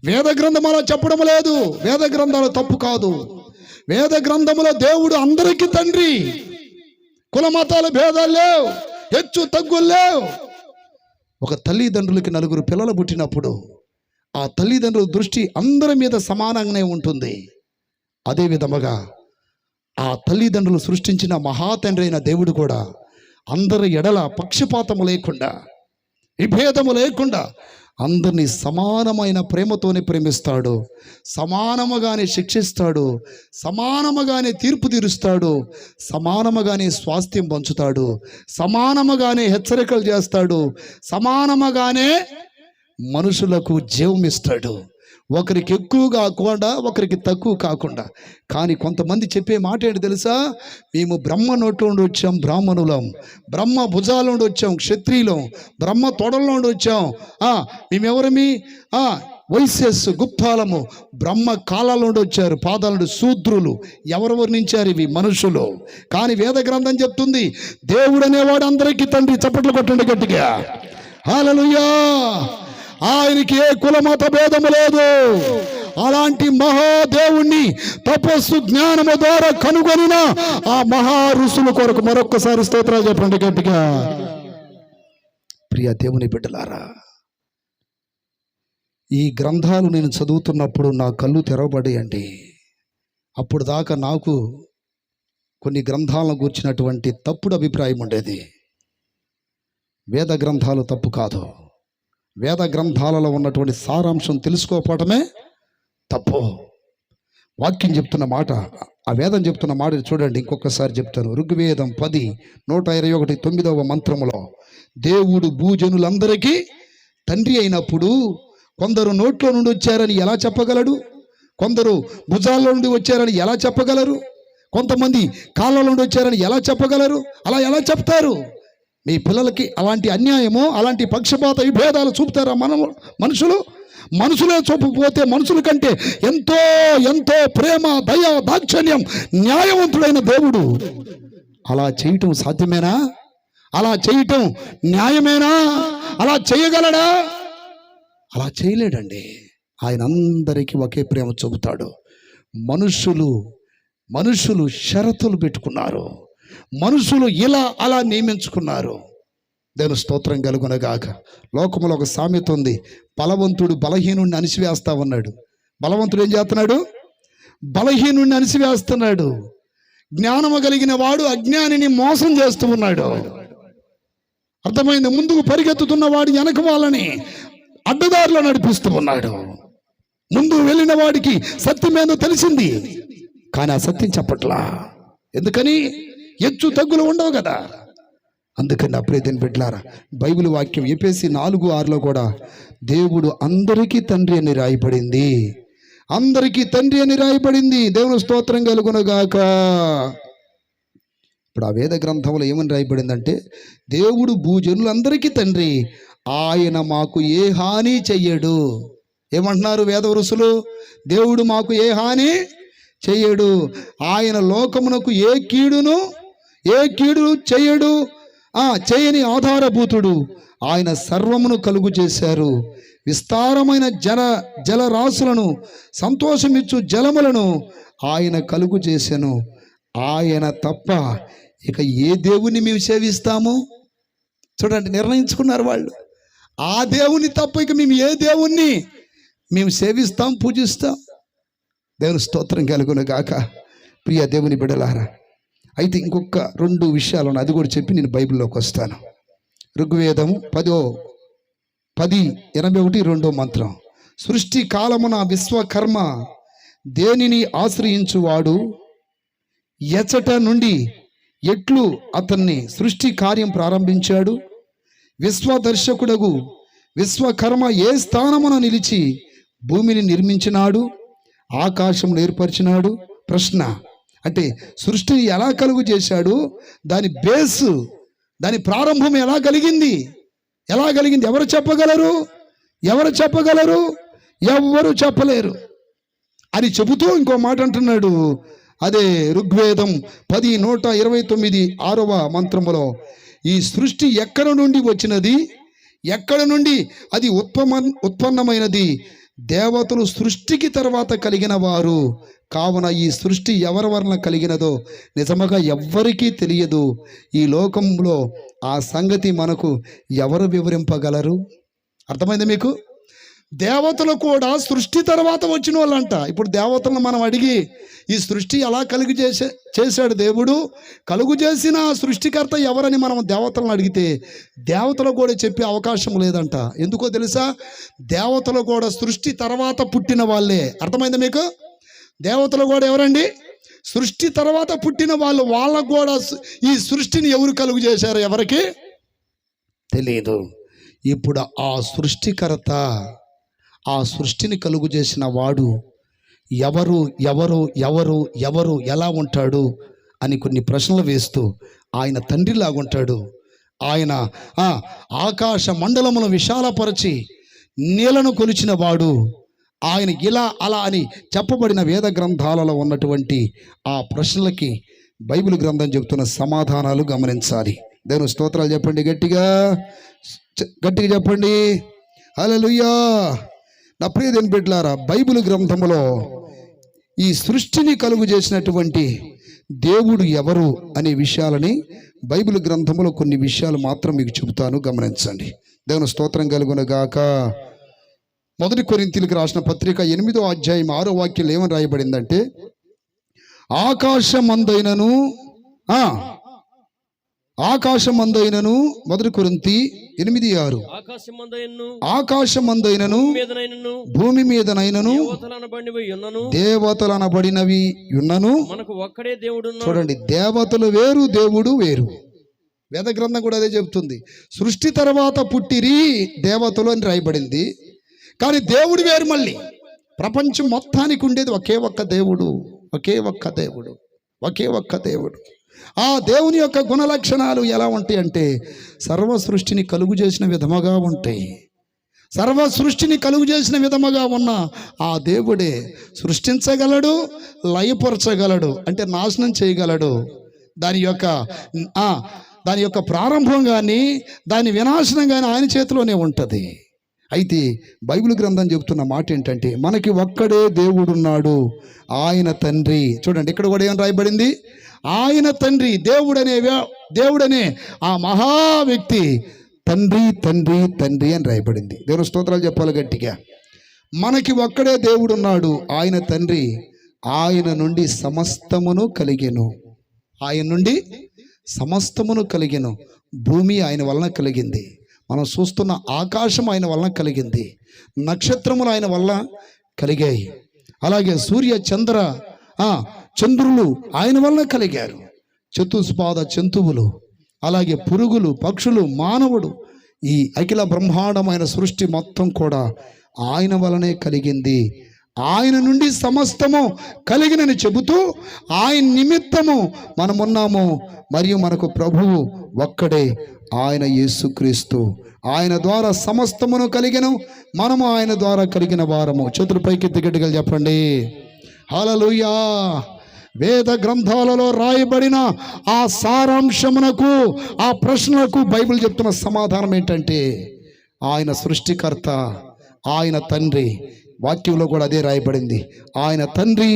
వేద గ్రంథం అలా చెప్పడం లేదు. వేద గ్రంథాలు తప్పు కాదు. వేద గ్రంథములో దేవుడు అందరికీ తండ్రి. కుల మతాల భేదాలు లేవు, హెచ్చు తగ్గులు లేవు. ఒక తల్లిదండ్రులకి 4 పిల్లలు పుట్టినప్పుడు ఆ తల్లిదండ్రుల దృష్టి అందరి మీద సమానంగానే ఉంటుంది. అదే విధముగా ఆ తల్లిదండ్రులు సృష్టించిన మహాతండ్రి అయిన దేవుడు కూడా అందరి ఎడల పక్షపాతము లేకుండా, విభేదము లేకుండా అందరినీ సమానమైన ప్రేమతోనే ప్రేమిస్తాడు, సమానముగానే శిక్షిస్తాడు, సమానముగానే తీర్పు తీరుస్తాడు, సమానముగానే స్వాస్థ్యం పంచుతాడు, సమానముగానే హెచ్చరికలు చేస్తాడు, సమానముగానే మనుషులకు జీవం ఇస్తాడు. ఒకరికి ఎక్కువ కాకుండా, ఒకరికి తక్కువ కాకుండా. కానీ కొంతమంది చెప్పే మాట ఏంటి తెలుసా? మేము బ్రహ్మ నోట్లో నుండి వచ్చాం బ్రాహ్మణులం, బ్రహ్మ భుజాల నుండి వచ్చాం క్షత్రియులం, బ్రహ్మ తొడల నుండి వచ్చాం, మేమెవరమి వైశ్యస్ గుప్తాలము, బ్రహ్మ కాలాల నుండి వచ్చారు, పాదాల నుండి శూద్రులు. ఎవరు వర్ణించారు ఇవి? మనుషులు. కానీ వేద గ్రంథం చెప్తుంది దేవుడు అనేవాడు అందరికీ తండ్రి. చప్పట్లు కొట్టండి గట్టిగా, హల్లెలూయా. ఆయనకి ఏ కులమత భేదము లేదు. అలాంటి మహాదేవుణ్ణి తపస్సు జ్ఞానము ద్వారా కనుగొనిన ఆ మహా ఋషుల కొరకు మరొక్కసారి స్తోత్రాలు చెప్పండి గట్టిగా. ప్రియ దేవుని బిడ్డలారా, ఈ గ్రంథాలు నేను చదువుతున్నప్పుడు నా కళ్ళు తెరవబడేయండి. అప్పుడు దాకా నాకు కొన్ని గ్రంథాలను గూర్చినటువంటి తప్పుడు అభిప్రాయం ఉండేది. వేద గ్రంథాలు తప్పు కాదు, వేద గ్రంథాలలో ఉన్నటువంటి సారాంశం తెలుసుకోకపోవటమే తప్పు. వాక్యం చెప్తున్న మాట, ఆ వేదం చెప్తున్న మాట చూడండి. ఇంకొకసారి చెప్తాను. ఋగ్వేదం 10:121 9వ మంత్రములో దేవుడు భూజనులందరికీ తండ్రి అయినప్పుడు కొందరు నోట్లో నుండి వచ్చారని ఎలా చెప్పగలడు? కొందరు భుజాల నుండి వచ్చారని ఎలా చెప్పగలరు? కొంతమంది కాళ్ళ నుండి వచ్చారని ఎలా చెప్పగలరు? అలా ఎలా చెప్తారు? మీ పిల్లలకి అలాంటి అన్యాయము, అలాంటి పక్షపాత విభేదాలు చూపుతారా మనుషులే చూపకపోతే మనుషుల కంటే ఎంతో ఎంతో ప్రేమ, దయ, దాక్షణ్యం న్యాయవంతుడైన దేవుడు అలా చేయటం సాధ్యమేనా? అలా చేయటం న్యాయమేనా? అలా చేయగలడా? అలా చేయలేడండి. ఆయన అందరికీ ఒకే ప్రేమ చూపుతాడు. మనుషులు షరతులు పెట్టుకున్నారు. మనుషులు ఇలా అలా నియమించుకున్నారు. దేవుని స్తోత్రం కలుగునగాక. లోకంలో ఒక సామెత ఉంది, బలవంతుడు బలహీనుడిని అణిసివేస్తా ఉన్నాడు. బలవంతుడు ఏం చేస్తున్నాడు? బలహీనుడిని అణిసివేస్తున్నాడు. జ్ఞానము కలిగిన వాడు అజ్ఞానిని మోసం చేస్తూ ఉన్నాడు. అర్థమైంది? ముందుకు పరిగెత్తుతున్న వాడు వెనక వాళ్ళని అడ్డదారిలో నడిపిస్తూ ఉన్నాడు. ముందు వెళ్ళిన వాడికి సత్యమేదో తెలిసింది, కానీ ఆ సత్యం చెప్పట్లా. ఎందుకని? హెచ్చు తగ్గులు ఉండవు కదా. అందుకని అప్రియదేని బిడ్డలారా, బైబిల్ వాక్యం ఎఫెసీ 4:6లో కూడా దేవుడు అందరికీ తండ్రి అని రాయబడింది. అందరికీ తండ్రి అని రాయబడింది. దేవుని స్తోత్రం కలుగునగాక. ఇప్పుడు ఆ వేద గ్రంథంలో ఏమని రాయబడిందంటే, దేవుడు భూజనులందరికీ తండ్రి, ఆయన మాకు ఏ హాని చెయ్యడు. ఏమంటున్నారు వేద వరుసలు? దేవుడు మాకు ఏ హాని చెయ్యడు. ఆయన లోకమునకు ఏ కీడు చెయ్యడు. చేయని ఆధారభూతుడు. ఆయన సర్వమును కలుగు చేశారు. విస్తారమైన జలరాశులను, సంతోషమిచ్చు జలములను ఆయన కలుగు చేశాను. ఆయన తప్ప ఇక ఏ దేవుని మేము సేవిస్తాము? చూడండి, నిర్ణయించుకున్నారు వాళ్ళు. ఆ దేవుని తప్ప ఇక మేము ఏ దేవుణ్ణి మేము సేవిస్తాం, పూజిస్తాం. దేవుని స్తోత్రం కలుగును గాక. ప్రియ దేవుని బిడ్డలారా, అయితే ఇంకొక 2 విషయాలు అది కూడా చెప్పి నేను బైబిల్లోకి వస్తాను. ఋగ్వేదము 10:81 మంత్రం. సృష్టి కాలమున విశ్వకర్మ దేనిని ఆశ్రయించువాడు ఎచట నుండి ఎట్లు అతన్ని సృష్టి కార్యం ప్రారంభించాడు. విశ్వదర్శకుడగు విశ్వకర్మ ఏ స్థానమున నిలిచి భూమిని నిర్మించినాడు, ఆకాశం ఏర్పరిచినాడు. ప్రశ్న అంటే సృష్టిని ఎలా కలుగు చేశాడు? దాని బేస్, దాని ప్రారంభం ఎలా కలిగింది? ఎవరు చెప్పగలరు? ఎవ్వరు చెప్పలేరు అని చెబుతూ ఇంకో మాట అంటున్నాడు. అదే ఋగ్వేదం 10:129 మంత్రములో, ఈ సృష్టి ఎక్కడ నుండి వచ్చినది, ఎక్కడ నుండి అది ఉత్పన్నమైనది? దేవతలు సృష్టికి తర్వాత కలిగిన వారు కావున ఈ సృష్టి ఎవరి వలన కలిగినదో నిజముగా ఎవ్వరికీ తెలియదు. ఈ లోకంలో ఆ సంగతి మనకు ఎవరు వివరింపగలరు? అర్థమైంది మీకు? దేవతలు కూడా సృష్టి తర్వాత వచ్చిన వాళ్ళంట. ఇప్పుడు దేవతలను మనం అడిగి ఈ సృష్టి ఎలా చేశాడు దేవుడు, కలుగు చేసిన సృష్టికర్త ఎవరని మనం దేవతలను అడిగితే దేవతలు కూడా చెప్పే అవకాశం లేదంట. ఎందుకో తెలుసా? దేవతలు కూడా సృష్టి తర్వాత పుట్టిన వాళ్ళే. అర్థమైంది మీకు? దేవతలు కూడా ఎవరండి? సృష్టి తర్వాత పుట్టిన వాళ్ళు. వాళ్ళకు కూడా ఈ సృష్టిని ఎవరు కలుగు చేశారు ఎవరికి తెలియదు. ఇప్పుడు ఆ సృష్టికర్త, ఆ సృష్టిని కలుగు చేసిన వాడు ఎవరు ఎలా ఉంటాడు అని కొన్ని ప్రశ్నలు వేస్తూ, ఆయన తండ్రిలాగుంటాడు. ఆయన ఆకాశ మండలమును విశాలపరచి నీళ్లను కొలిచిన వాడు. ఆయన ఇలా అలా అని చెప్పబడిన వేద గ్రంథాలలో ఉన్నటువంటి ఆ ప్రశ్నలకి బైబిల్ గ్రంథం చెబుతున్న సమాధానాలు గమనించాలి. దేవుని స్తోత్రాలు చెప్పండి, గట్టిగా చెప్పండి. హల్లెలూయా. నా ప్రియ దేవుని బిడ్డలారా, బైబిల్ గ్రంథములో ఈ సృష్టిని కలుగు చేసినటువంటి దేవుడు ఎవరు అనే విషయాలని బైబిల్ గ్రంథములో కొన్ని విషయాలు మాత్రం మీకు చెబుతాను, గమనించండి. దేవుని స్తోత్రం కలుగును గాక. 1 కొరింథీయులకు రాసిన పత్రిక 8వ అధ్యాయం 6వ వాక్యం ఏమని రాయబడిందంటే, ఆకాశమందైనను 1 కొరింథీ 8:6 ఆకాశమందైనను భూమి మీదనైనను దేవతలనబడినవి యున్నను. చూడండి, దేవతలు వేరు, దేవుడు వేరు. వేద గ్రంథం కూడా అదే చెబుతుంది. సృష్టి తర్వాత పుట్టిరి దేవతలు అని రాయబడింది, కానీ దేవుడు వేరు. మళ్ళీ ప్రపంచం మొత్తానికి ఉండేది ఒకే ఒక్క దేవుడు, ఒకే ఒక్క దేవుడు, ఒకే ఒక్క దేవుడు. ఆ దేవుని యొక్క గుణలక్షణాలు ఎలా ఉంటాయి అంటే సర్వ సృష్టిని కలుగు చేసిన విధముగా ఉంటాయి. సర్వ సృష్టిని కలుగు చేసిన విధముగా ఉన్న ఆ దేవుడే సృష్టించగలడు, లయపరచగలడు, అంటే నాశనం చేయగలడు. దాని యొక్క ప్రారంభం కానీ దాని వినాశనం కానీ ఆయన చేతిలోనే ఉంటుంది. అయితే బైబిల్ గ్రంథం చెబుతున్న మాట ఏంటంటే మనకి ఒక్కడే దేవుడున్నాడు, ఆయన తండ్రి. చూడండి ఇక్కడ కూడా ఏం రాయబడింది? ఆయన తండ్రి. దేవుడనే ఆ మహా వ్యక్తి తండ్రి తండ్రి తండ్రి అని రాయబడింది. దేవుని స్తోత్రాలు చెప్పాలి గట్టిగా. మనకి ఒక్కడే దేవుడున్నాడు, ఆయన తండ్రి. ఆయన నుండి సమస్తమును కలిగెను. ఆయన నుండి సమస్తమును కలిగెను. భూమి ఆయన వలన కలిగింది. మనం చూస్తున్న ఆకాశం ఆయన వలన కలిగింది. నక్షత్రములు ఆయన వలన కలిగాయి. అలాగే సూర్య చంద్రులు ఆయన వలన కలిగారు. చతుస్పాద జంతువులు, అలాగే పురుగులు, పక్షులు, మానవుడు, ఈ అఖిల బ్రహ్మాండమైన సృష్టి మొత్తం కూడా ఆయన వలనే కలిగింది. ఆయన నుండి సమస్తము కలిగినని చెబుతూ ఆయన నిమిత్తము మనమున్నాము. మరియు మనకు ప్రభువు ఒక్కడే, ఆయన యేసుక్రీస్తు. ఆయన ద్వారా సమస్తమును కలిగెను, మనము ఆయన ద్వారా కలిగిన వారము. చేతులు పైకెత్తి గట్టిగా చెప్పండి హల్లెలూయా. వేద గ్రంథాలలో రాయబడిన ఆ సారాంశమునకు, ఆ ప్రశ్నలకు బైబిల్ చెప్తున్న సమాధానం ఏంటంటే ఆయన సృష్టికర్త, ఆయన తండ్రి. వాక్యంలో కూడా అదే రాయబడింది. ఆయన తండ్రి,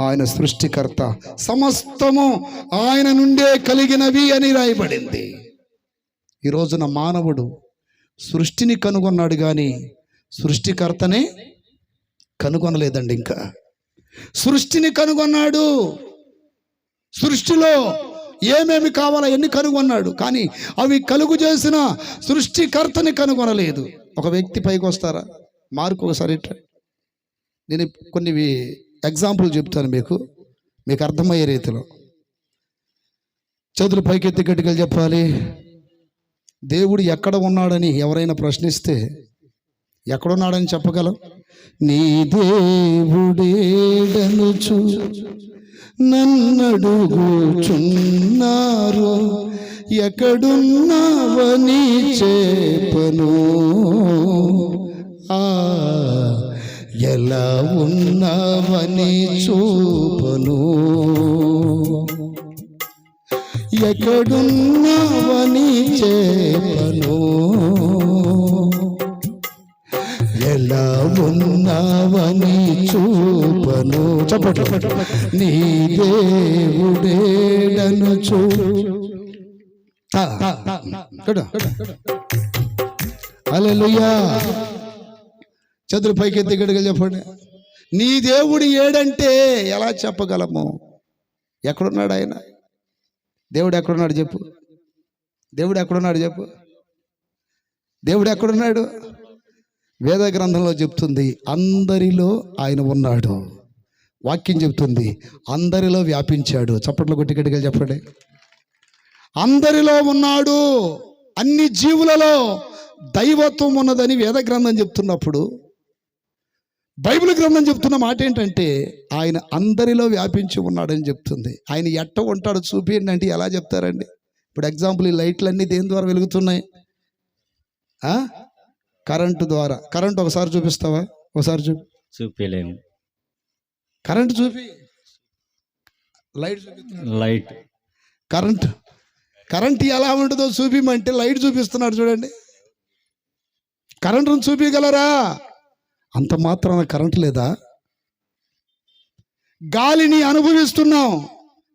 ఆయన సృష్టికర్త, సమస్తము ఆయన నుండే కలిగినవి అని రాయబడింది. ఈ రోజున మానవుడు సృష్టిని కనుగొన్నాడు కానీ సృష్టికర్తనే కనుగొనలేదండి. ఇంకా సృష్టిని కనుగొన్నాడు, సృష్టిలో ఏమేమి కావాలో ఎన్ని కనుగొన్నాడు, కానీ అవి కలుగు చేసిన సృష్టికర్తని కనుగొనలేదు. ఒక వ్యక్తి పైకి వస్తారా? మార్కు ఒకసారి నేను కొన్ని ఎగ్జాంపుల్ చెప్తాను మీకు అర్థమయ్యే రీతిలో. చేతులు పైకెత్తి గట్టిగా చెప్పాలి. దేవుడు ఎక్కడ ఉన్నాడని ఎవరైనా ప్రశ్నిస్తే ఎక్కడున్నాడని చెప్పగలం? నీ దేవుడేడనుచు నన్నడుగుచున్నారు, ఎక్కడున్నావని చెప్పను, ఎలా ఉన్నావని చూపను, ఎక్కడున్నావని చెప్పను, ఎలా ఉన్నావని చూపను. చెప్పండి. నీ దేవుడేడనుచు. హల్లెలూయా. చేతులు పైకెత్తి గట్టిగా చెప్పండి. నీ దేవుడు ఏడంటే ఎలా చెప్పగలము? ఎక్కడున్నాడు ఆయన? దేవుడు ఎక్కడున్నాడు చెప్పు? దేవుడు ఎక్కడున్నాడు చెప్పు? దేవుడు ఎక్కడున్నాడు? వేద గ్రంథంలో చెప్తుంది అందరిలో ఆయన ఉన్నాడు. వాక్యం చెప్తుంది అందరిలో వ్యాపించాడు. చప్పట్లు కొట్టి గట్టిగా చెప్పండి. అందరిలో ఉన్నాడు. అన్ని జీవులలో దైవత్వం ఉన్నదని వేద గ్రంథం చెప్తున్నప్పుడు బైబిల్ గ్రంథం చెప్తున్న మాట ఏంటంటే ఆయన అందరిలో వ్యాపించి ఉన్నాడని చెప్తుంది. ఆయన ఎట్ట ఉంటాడు చూపించండి అంటే ఎలా చెప్తారండి? ఇప్పుడు ఎగ్జాంపుల్, ఈ లైట్లన్నీ దేని ద్వారా వెలుగుతున్నాయి? కరెంటు ద్వారా. కరెంట్ ఒకసారి చూపిస్తావా? ఒకసారి చూపించలేము. కరెంట్ చూపి. లైట్ కరెంట్ ఎలా ఉంటుందో చూపిమంటే లైట్ చూపిస్తున్నాడు చూడండి. కరెంటును చూపించగలరా? అంత మాత్రాన కరెంట్ లేదా? గాలిని అనుభవిస్తున్నాం,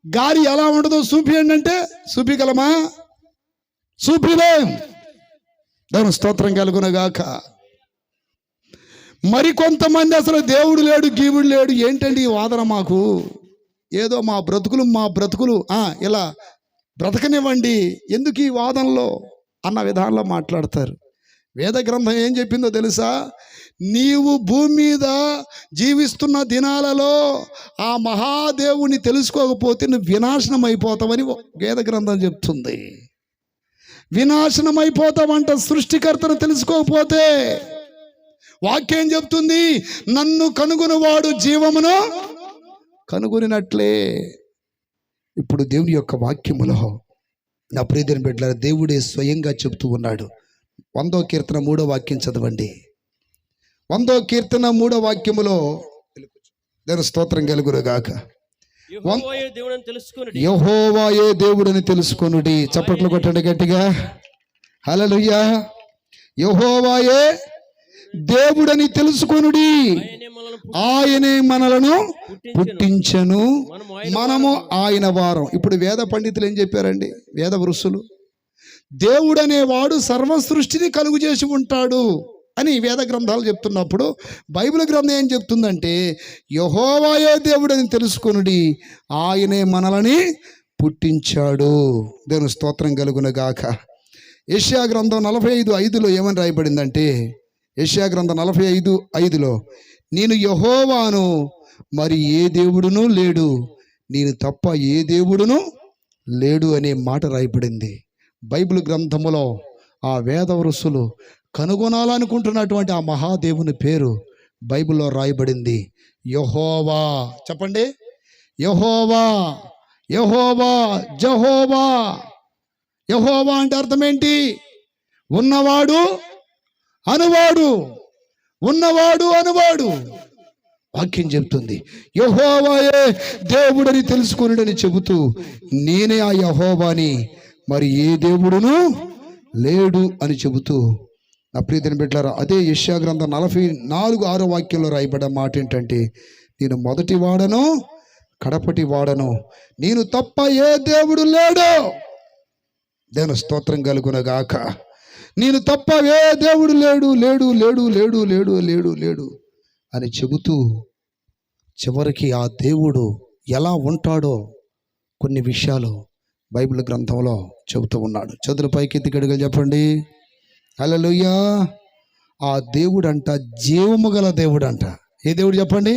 గాలి ఎలా ఉంటుందో చూపియండి అంటే చూపించగలమా? చూపిలేం. దేవుని స్తోత్రం కలుగునగాక. మరికొంతమంది అసలు దేవుడు లేడు, గీవుడు లేడు, ఏంటండి ఈ వాదన మాకు? ఏదో మా బ్రతుకులు ఇలా బ్రతకనివ్వండి, ఎందుకు ఈ వాదనలో అన్న విధానంలో మాట్లాడతారు. వేద గ్రంథం ఏం చెప్పిందో తెలుసా? నీవు భూమి మీద జీవిస్తున్న దినాలలో ఆ మహాదేవుని తెలుసుకోకపోతే నువ్వు వినాశనం అయిపోతావని వేద గ్రంథం చెప్తుంది. వినాశనం అయిపోతావంట సృష్టికర్తను తెలుసుకోకపోతే. వాక్యం చెప్తుంది, నన్ను కనుగొనువాడు జీవమును కనుగొనినట్లే. ఇప్పుడు దేవుని యొక్క వాక్యములో నా ప్రియమైన బిడ్డలారా, దేవుడే స్వయంగా చెప్తూ ఉన్నాడు. 100వ కీర్తన 3వ వాక్యం చదవండి. 100వ కీర్తన 3వ వాక్యములో దేవుని స్తోత్రం కలుగునుగాక. యెహోవాయే దేవుడని తెలుసుకొనుడి. యెహోవాయే దేవుడని తెలుసుకొనుడి. చప్పట్లు కొట్టండి గట్టిగా. హల్లెలూయా. యెహోవాయే దేవుడని తెలుసుకొనుడి, ఆయనే మనలను పుట్టించెను, మనము ఆయన వారం. ఇప్పుడు వేద పండితులు ఏం చెప్పారండి? వేద వృషులు, దేవుడనేవాడు సర్వ సృష్టిని కలుగు చేసి ఉంటాడు అని వేద గ్రంథాలు చెప్తున్నప్పుడు బైబిల్ గ్రంథం ఏం చెప్తుందంటే, యెహోవాయే దేవుడని తెలుసుకొనుడి, ఆయనే మనలని పుట్టించాడు. దేవుని స్తోత్రం కలుగునుగాక. యెషయా గ్రంథం 45:5లో ఏమని రాయబడిందంటే, యెషయా గ్రంథం 45:5లో, నేను యెహోవాను, మరి ఏ దేవుడును లేడు, నేను తప్ప ఏ దేవుడును లేడు అనే మాట రాయబడింది. బైబిల్ గ్రంథములో ఆ వేద వృషులు కనుగొనాలనుకుంటున్నటువంటి ఆ మహాదేవుని పేరు బైబిల్లో రాయబడింది, యెహోవా. చెప్పండి, యెహోవా. యెహోవా, జెహోవా. యెహోవా అంటే అర్థం ఏంటి? ఉన్నవాడు అనువాడు, ఉన్నవాడు అనువాడు. వాక్యం చెబుతుంది, యెహోవాయే దేవుడని తెలుసుకొనుడని చెబుతూ, నేనే ఆ యెహోవాని, మరి ఏ దేవుడును లేడు అని చెబుతూ. నా ప్రియమైన బిడ్డలారా, అదే యెషయా గ్రంథం 44:6 వాక్యంలో రాయబడ్డ మాట ఏంటంటే, నేను మొదటి వాడను కడపటి వాడను, నేను తప్ప ఏ దేవుడు లేడు. దేవుని స్తోత్రం కలుగునగాక. నేను తప్ప ఏ దేవుడు లేడు లేడు లేడు లేడు లేడు లేడు లేడు అని చెబుతూ చివరికి ఆ దేవుడు ఎలా ఉంటాడో కొన్ని విషయాలు బైబిల్ గ్రంథంలో చెబుతూ ఉన్నాడు. చదువుల పైకెత్తి గడిగలు చెప్పండి. హల్లెలూయా. ఆ దేవుడు అంట జీవము గల దేవుడు అంట. ఏ దేవుడు చెప్పండి?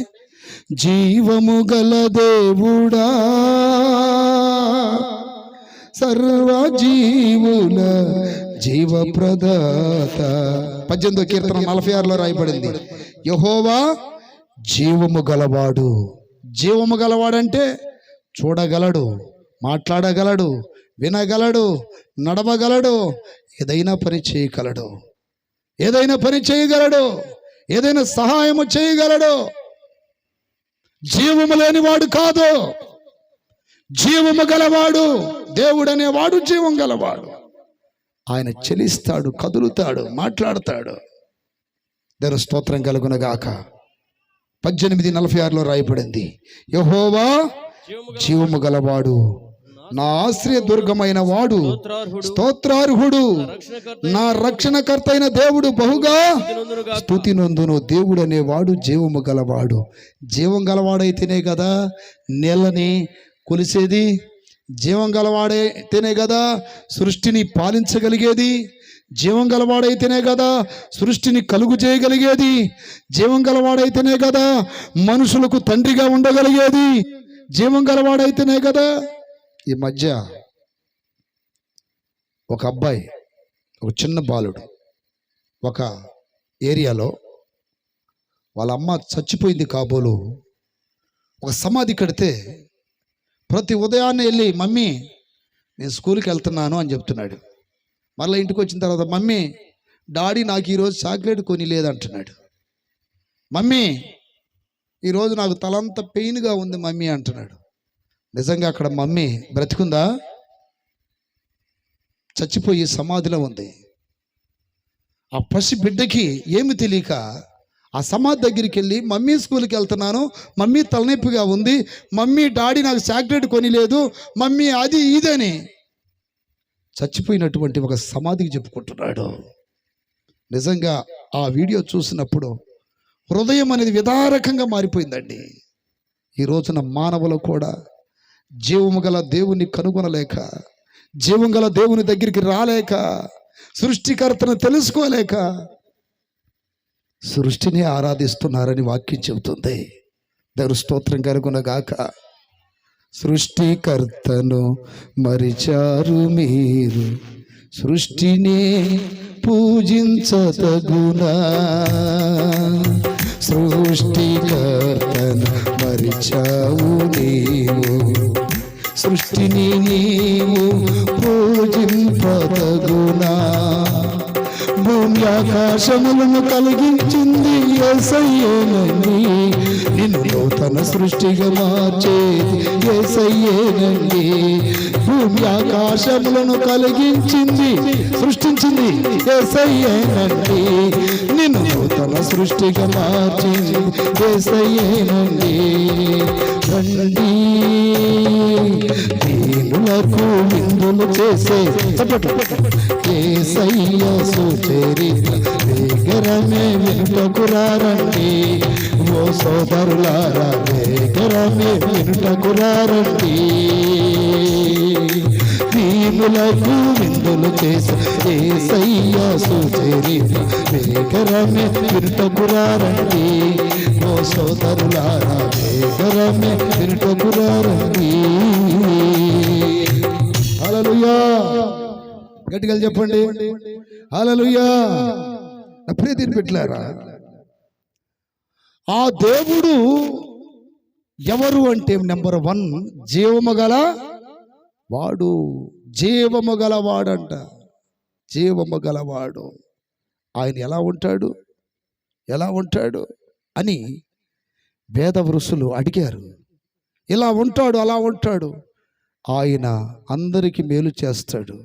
జీవము గల దేవుడా, సర్వజీవుల జీవప్రదాత. 18వ కీర్తన 46లో రాయబడింది, యెహోవా జీవము గలవాడు. జీవము గలవాడంటే చూడగలడు, మాట్లాడగలడు, వినగలడు, నడవగలడు, ఏదైనా పని చేయగలడు, ఏదైనా పని చేయగలడు, ఏదైనా సహాయము చేయగలడు. జీవము లేనివాడు కాదు, జీవము గలవాడు. దేవుడు అనేవాడు జీవం గలవాడు. ఆయన చలిస్తాడు, కదులుతాడు, మాట్లాడతాడు. దేవుని స్తోత్రం కలుగునగాక. 18:46లో రాయబడింది, యెహోవా జీవము గలవాడు, నా ఆశ్రయ దుర్గమైన వాడు, స్తోత్రార్హుడు, నా రక్షణకర్త అయిన దేవుడు బహుగా స్తుతి నొందును. దేవుడు అనేవాడు జీవము గలవాడు. జీవం గలవాడైతేనే కదా నేలని కొలిసేది, జీవం గలవాడైతేనే కదా సృష్టిని పాలించగలిగేది, జీవం గలవాడైతేనే కదా సృష్టిని కలుగు చేయగలిగేది, జీవం గలవాడైతేనే కదా మనుషులకు తండ్రిగా ఉండగలిగేది, జీవం గలవాడైతేనే కదా. ఈ మధ్య ఒక అబ్బాయి, ఒక చిన్న బాలుడు ఒక ఏరియాలో వాళ్ళ అమ్మ చచ్చిపోయింది కాబోలు ఒక సమాధి కడితే ప్రతి ఉదయాన్నే వెళ్ళి, మమ్మీ నేను స్కూల్కి వెళ్తున్నాను అని చెప్తున్నాడు. మళ్ళీ ఇంటికి వచ్చిన తర్వాత, మమ్మీ డాడీ నాకు ఈరోజు చాక్లెట్ కొని లేదంటున్నాడు. మమ్మీ ఈరోజు నాకు తలంతా పెయిన్గా ఉంది మమ్మీ అంటున్నాడు. నిజంగా అక్కడ మమ్మీ బ్రతికుందా? చచ్చిపోయి సమాధిలో ఉంది. ఆ పసి బిడ్డకి ఏమి తెలియక ఆ సమాధి దగ్గరికి వెళ్ళి, మమ్మీ స్కూల్కి వెళ్తున్నాను, మమ్మీ తలనొప్పిగా ఉంది, మమ్మీ డాడీ నాకు చాక్లెట్ కొనిలేదు, మమ్మీ అది ఇదని చచ్చిపోయినటువంటి ఒక సమాధికి చెప్పుకుంటున్నాడు. నిజంగా ఆ వీడియో చూసినప్పుడు హృదయం అనేది విదారకంగా మారిపోయిందండి. ఈ రోజున మానవులు కూడా జీవము గల దేవుని కనుగొనలేక, జీవం గల దేవుని దగ్గరికి రాలేక, సృష్టికర్తను తెలుసుకోలేక సృష్టిని ఆరాధిస్తున్నారని వాక్యం చెబుతుంది. దేవుని స్తోత్రం కలుగునగాక. సృష్టికర్తను మరిచారు మీరు, సృష్టినే పూజించతగునా, సృష్టికర్తను మరిచావు నీవు, సృష్టిని నీవు పూజింపతగునా. భూమి ఆకాశములను కలిగించింది యేసయ్యేనండి, నిన్ను నూతన సృష్టిగా మార్చేది యేసయ్యేనండి. భూమి ఆకాశములను కలిగించింది సృష్టించింది యేసయ్యేనండి, నిన్ను నూతన సృష్టిగా మార్చింది యేసయ్యేనండి. రండి దీనులకు విందులు చేసే యేసయ్య సుచరిత్ర వేగరమే వినుటకురారండి. ఓ సోదరులారా వేగరమే వినుటకురారండి. దీనులకు విందులు చేసే యేసయ్య సుచరిత్ర వేగరమే వినుటకురారండి. ఓ సోదరులారా వేగరమే వినుటకురారండి. హల్లెలూయా, గట్టిగా చెప్పండి హల్లెలూయా. నా ప్రియమైన బిడ్డలారా, ఆ దేవుడు ఎవరు అంటే నెంబర్ 1 జీవము గల వాడు. జీవము గలవాడంట, జీవము గలవాడు. ఆయన ఎలా ఉంటాడు ఎలా ఉంటాడు అని వేద వృషులు అడిగారు. ఇలా ఉంటాడు అలా ఉంటాడు. ఆయన అందరికీ మేలు చేస్తాడు,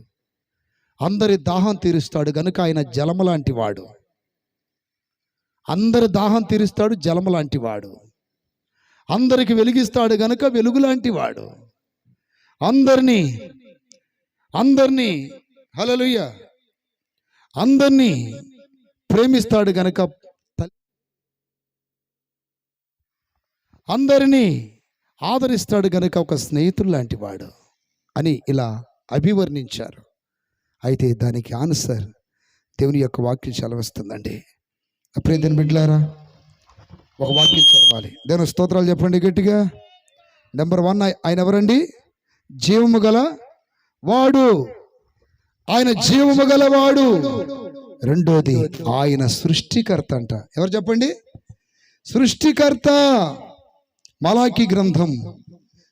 అందరి దాహం తీరుస్తాడు గనుక ఆయన జలము లాంటి వాడు. అందరి దాహం తీరుస్తాడు, జలము లాంటి వాడు. అందరికి వెలిగిస్తాడు గనుక వెలుగు లాంటి వాడు. అందరినీ హల్లెలూయా అందరినీ ప్రేమిస్తాడు గనుక అందరినీ ఆదరిస్తాడు గనుక ఒక స్నేహితుడు లాంటి వాడు అని ఇలా అభివర్ణించారు. అయితే దానికి ఆన్సర్ దేవుని యొక్క వాక్యం సెలవిస్తుందండి. ప్రియమైన బిడ్డలారా, ఒక వాక్యం చదవాలి. దేవుని స్తోత్రాలు చెప్పండి గట్టిగా. నెంబర్ 1 ఆయన ఎవరండి? జీవము గల వాడు. ఆయన జీవము గల వాడు. రెండోది ఆయన సృష్టికర్త అంట. ఎవరు చెప్పండి? సృష్టికర్త. మలాకి గ్రంథం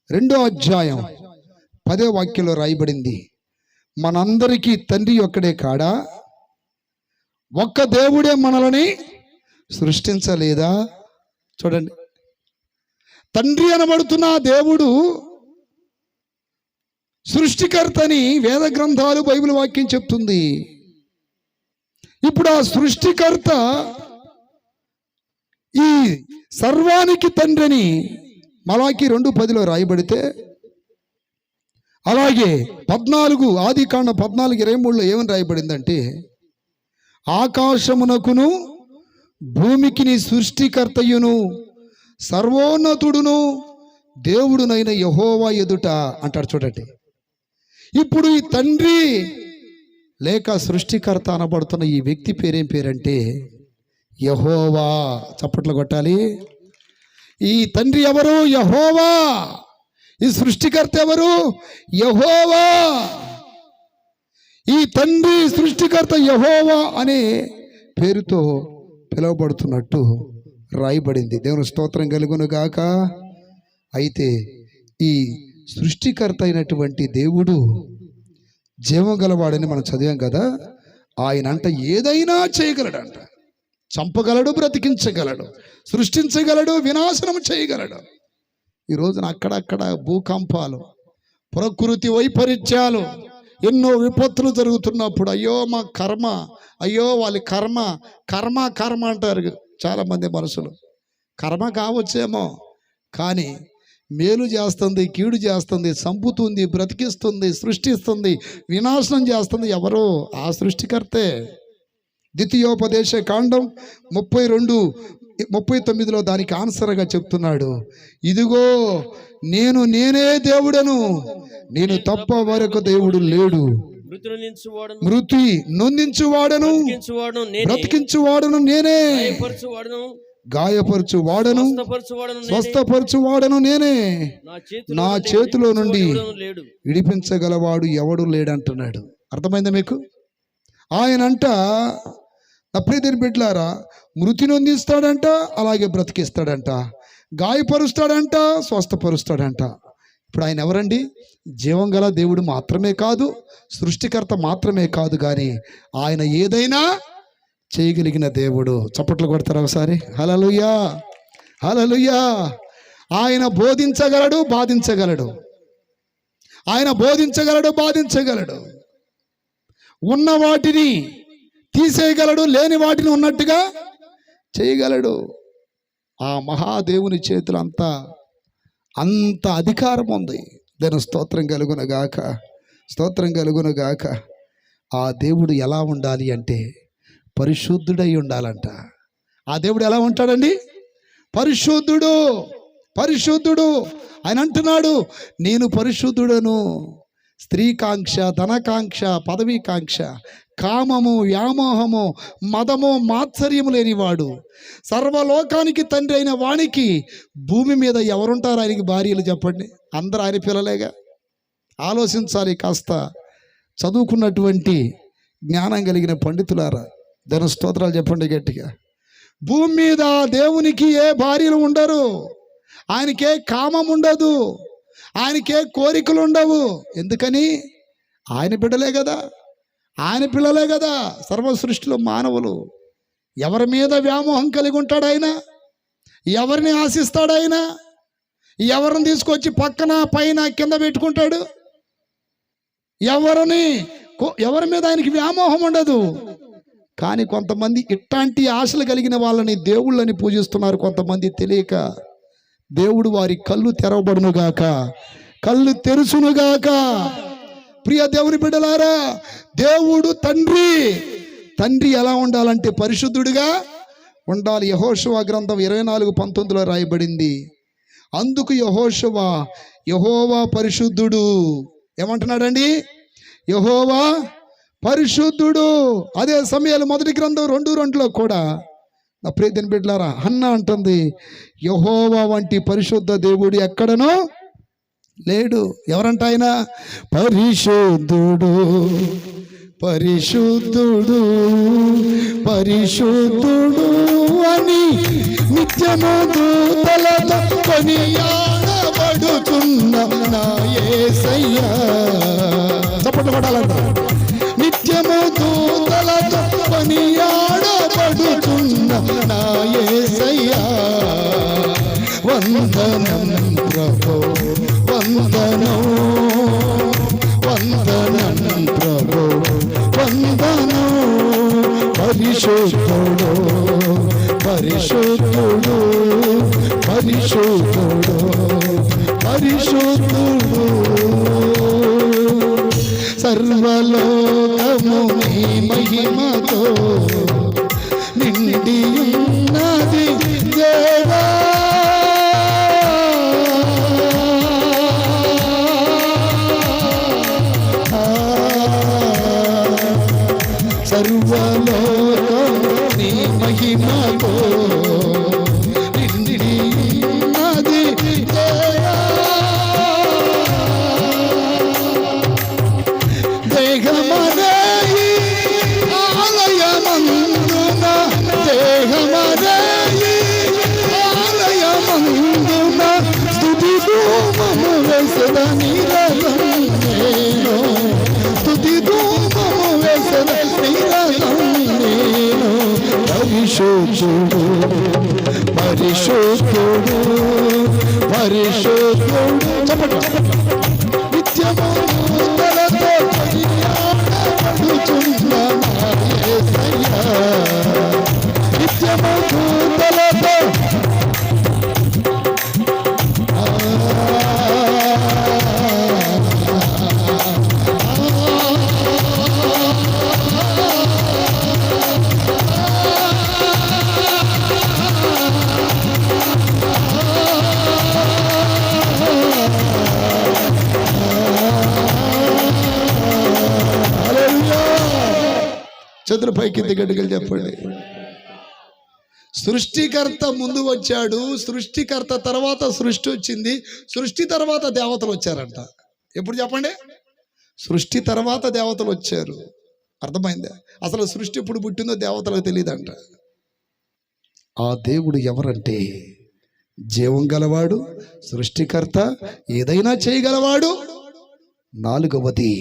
2వ అధ్యాయం 10వ వాక్యంలో రాయబడింది, మనందరికీ తండ్రి ఒక్కడే కాడా? ఒక్క దేవుడే మనల్ని సృష్టించలేదా? చూడండి, తండ్రి అనబడుతున్న దేవుడు సృష్టికర్తని వేద గ్రంథాలు బైబిల్ వాక్యం చెప్తుంది. ఇప్పుడు ఆ సృష్టికర్త ఈ సర్వానికి తండ్రిని మలాకి 2:10 రాయబడితే, అలాగే 14 ఆదికాండం 14:23 ఏమని రాయబడిందంటే, ఆకాశమునకును భూమికి నీ సృష్టికర్తయును సర్వోన్నతుడును దేవుడునైన యెహోవా ఎదుట అంటాడు. చూడండి, ఇప్పుడు ఈ తండ్రి లేక సృష్టికర్త అనబడుతున్న ఈ వ్యక్తి పేరేం పేరంటే యెహోవా. చప్పట్లు కొట్టాలి. ఈ తండ్రి ఎవరు? యెహోవా. ఈ సృష్టికర్త ఎవరు? యెహోవా. ఈ తండ్రి సృష్టికర్త యెహోవా అనే పేరుతో పిలువబడుతున్నట్టు రాయబడింది. దేవుని స్తోత్రం కలుగును గాక. అయితే ఈ సృష్టికర్త అయినటువంటి దేవుడు జీవం గలవాడని మనం చదివాం కదా. ఆయన అంట ఏదైనా చేయగలడంట. చంపగలడు, బ్రతికించగలడు, సృష్టించగలడు, వినాశనం చేయగలడు. ఈ రోజున అక్కడక్కడ భూకంపాలు, ప్రకృతి వైపరీత్యాలు, ఎన్నో విపత్తులు జరుగుతున్నప్పుడు అయ్యో మా కర్మ, అయ్యో వాళ్ళ కర్మ కర్మ కర్మ అంటారు చాలామంది మనుషులు. కర్మ కావచ్చేమో, కానీ మేలు చేస్తుంది, కీడు చేస్తుంది, చంపుతుంది, బ్రతికిస్తుంది, సృష్టిస్తుంది, వినాశనం చేస్తుంది ఎవరో? ఆ సృష్టికర్తే. ద్వితీయోపదేశ కాండం 32:39 దానికి ఆన్సర్గా చెప్తున్నాడు, ఇదిగో నేనే దేవుడను, నేను తప్ప వరకు దేవుడు లేడు. మృతి నొందించువాడను, బ్రతికించువాడను నేనే, గాయపరచువాడను, స్వస్థపరచువాడను నేనే, నా చేతిలో నుండి విడిపించగలవాడు ఎవడు లేడంటున్నాడు. అర్థమైందా మీకు? ఆయనంట నా ప్రియమైన బిడ్డలారా మృతి నొందిస్తాడంట, అలాగే బ్రతికిస్తాడంట, గాయపరుస్తాడంట, స్వస్థపరుస్తాడంట. ఇప్పుడు ఆయన ఎవరండి? జీవం గల దేవుడు మాత్రమే కాదు, సృష్టికర్త మాత్రమే కాదు, కానీ ఆయన ఏదైనా చేయగలిగిన దేవుడు. చప్పట్లు కొడతారు ఒకసారి. హల్లెలూయా, హల్లెలూయా. ఆయన బోధించగలడు, బాధించగలడు. ఆయన బోధించగలడు, బాధించగలడు. ఉన్న వాటిని తీసేయగలడు, లేని వాటిని ఉన్నట్టుగా చేయగలడు. ఆ మహాదేవుని చేతులు అంత అధికారం ఉంది. దాని స్తోత్రం కలుగునగాక, స్తోత్రం కలుగునగాక. ఆ దేవుడు ఎలా ఉండాలి అంటే పరిశుద్ధుడై ఉండాలంట. ఆ దేవుడు ఎలా ఉంటాడండి? పరిశుద్ధుడు, పరిశుద్ధుడు. ఆయన అంటున్నాడు, నేను పరిశుద్ధుడను. స్త్రీకాంక్ష, ధనకాంక్ష, పదవీకాంక్ష, కామము, వ్యామోహము, మదము, మాత్సర్యము లేనివాడు, సర్వలోకానికి తండ్రి అయిన వానికి భూమి మీద ఎవరుంటారు ఆయనకి భార్యలు? చెప్పండి. అందరూ ఆయన పిల్లలేగా. ఆలోచించాలి కాస్త. చదువుకున్నటువంటి జ్ఞానం కలిగిన పండితులారా, దాని స్తోత్రాలు చెప్పండి గట్టిగా. భూమి మీద దేవునికి ఏ భార్యలు ఉండరు, ఆయనకే కామం ఉండదు, ఆయనకే కోరికలు ఉండవు. ఎందుకని? ఆయన బిడ్డలే కదా, ఆయన పిల్లలే కదా. సర్వ సృష్టిలో మానవులు. ఎవరి మీద వ్యామోహం కలిగి ఉంటాడు ఆయన? ఎవరిని ఆశిస్తాడు ఆయన? ఎవరిని తీసుకొచ్చి పక్కన పైన కింద పెట్టుకుంటాడు? ఎవరి మీద ఆయనకి వ్యామోహం ఉండదు. కానీ కొంతమంది ఇట్లాంటి ఆశలు కలిగిన వాళ్ళని దేవుళ్ళని పూజిస్తున్నారు. కొంతమంది తెలియక. దేవుడు వారి కళ్ళు తెరవబడునుగాక, కళ్ళు తెరుచునుగాక. ప్రియ దేవుని బిడ్డలారా, దేవుడు తండ్రి ఎలా ఉండాలంటే పరిశుద్ధుడిగా ఉండాలి. యెహోషువ గ్రంథం 24:19 రాయబడింది. అందుకు యెహోవా పరిశుద్ధుడు. ఏమంటున్నాడండి? యెహోవా పరిశుద్ధుడు. అదే సమయాలు 1 గ్రంథం 2:2 కూడా నా ప్రియమైన బిడ్డలారా హన్నా అంటుంది, యెహోవా వంటి పరిశుద్ధ దేవుడు ఎక్కడనో లేడు. ఎవరంట ఆయన? పరిశుద్ధుడు, పరిశుద్ధుడు, పరిశుద్ధుడు అని నిత్యము దూతలతో కొనియాడబడుతున్న నా యేసయ్యా. చప్పట్లు కొట్టాలంట. నిత్యము దూతలతో కొనియాడబడుతున్న నా యేసయ్యా. వందనం ప్రభు, వందనం, వందనం ప్రభు, వందనం. పరిశుద్ధుడు, పరిశుద్ధుడు, పరిశుద్ధుడు, పరిశుద్ధుడు. సర్వలోకము నీ మహిమతో నిండి ఉన్నది దేవా. సర్వలోకము నీ మహిమతో నిండి ఉన్నది దేవా. దేహమనే ఆలయమందున, దేహమనే ఆలయమందున స్తుతి ధూమము వేసెద నిరతం నేను, స్తుతి ధూమము వేసెద నిరతం నేను. పరిశుద్ధుడు, పరిశుద్ధుడు, పరిశుద్ధుడు. చెప్పండి. నిత్యము దూతలతో కొనియాడబడుతున్న నా యేసయ్యా. నిత్యము దూతలతో చేతుల పైకి గట్టిగా చెప్పండి. సృష్టికర్త ముందు వచ్చాడు, సృష్టికర్త తర్వాత సృష్టి వచ్చింది, సృష్టి తర్వాత దేవతలు వచ్చారంట. ఎప్పుడు చెప్పండి? సృష్టి తర్వాత దేవతలు వచ్చారు. అర్థమైందా? అసలు సృష్టి ఎప్పుడు పుట్టిందో దేవతలకు తెలియదంట. ఆ దేవుడు ఎవరంటే జీవం గలవాడు, సృష్టికర్త, ఏదైనా చేయగలవాడు. నాలుగవది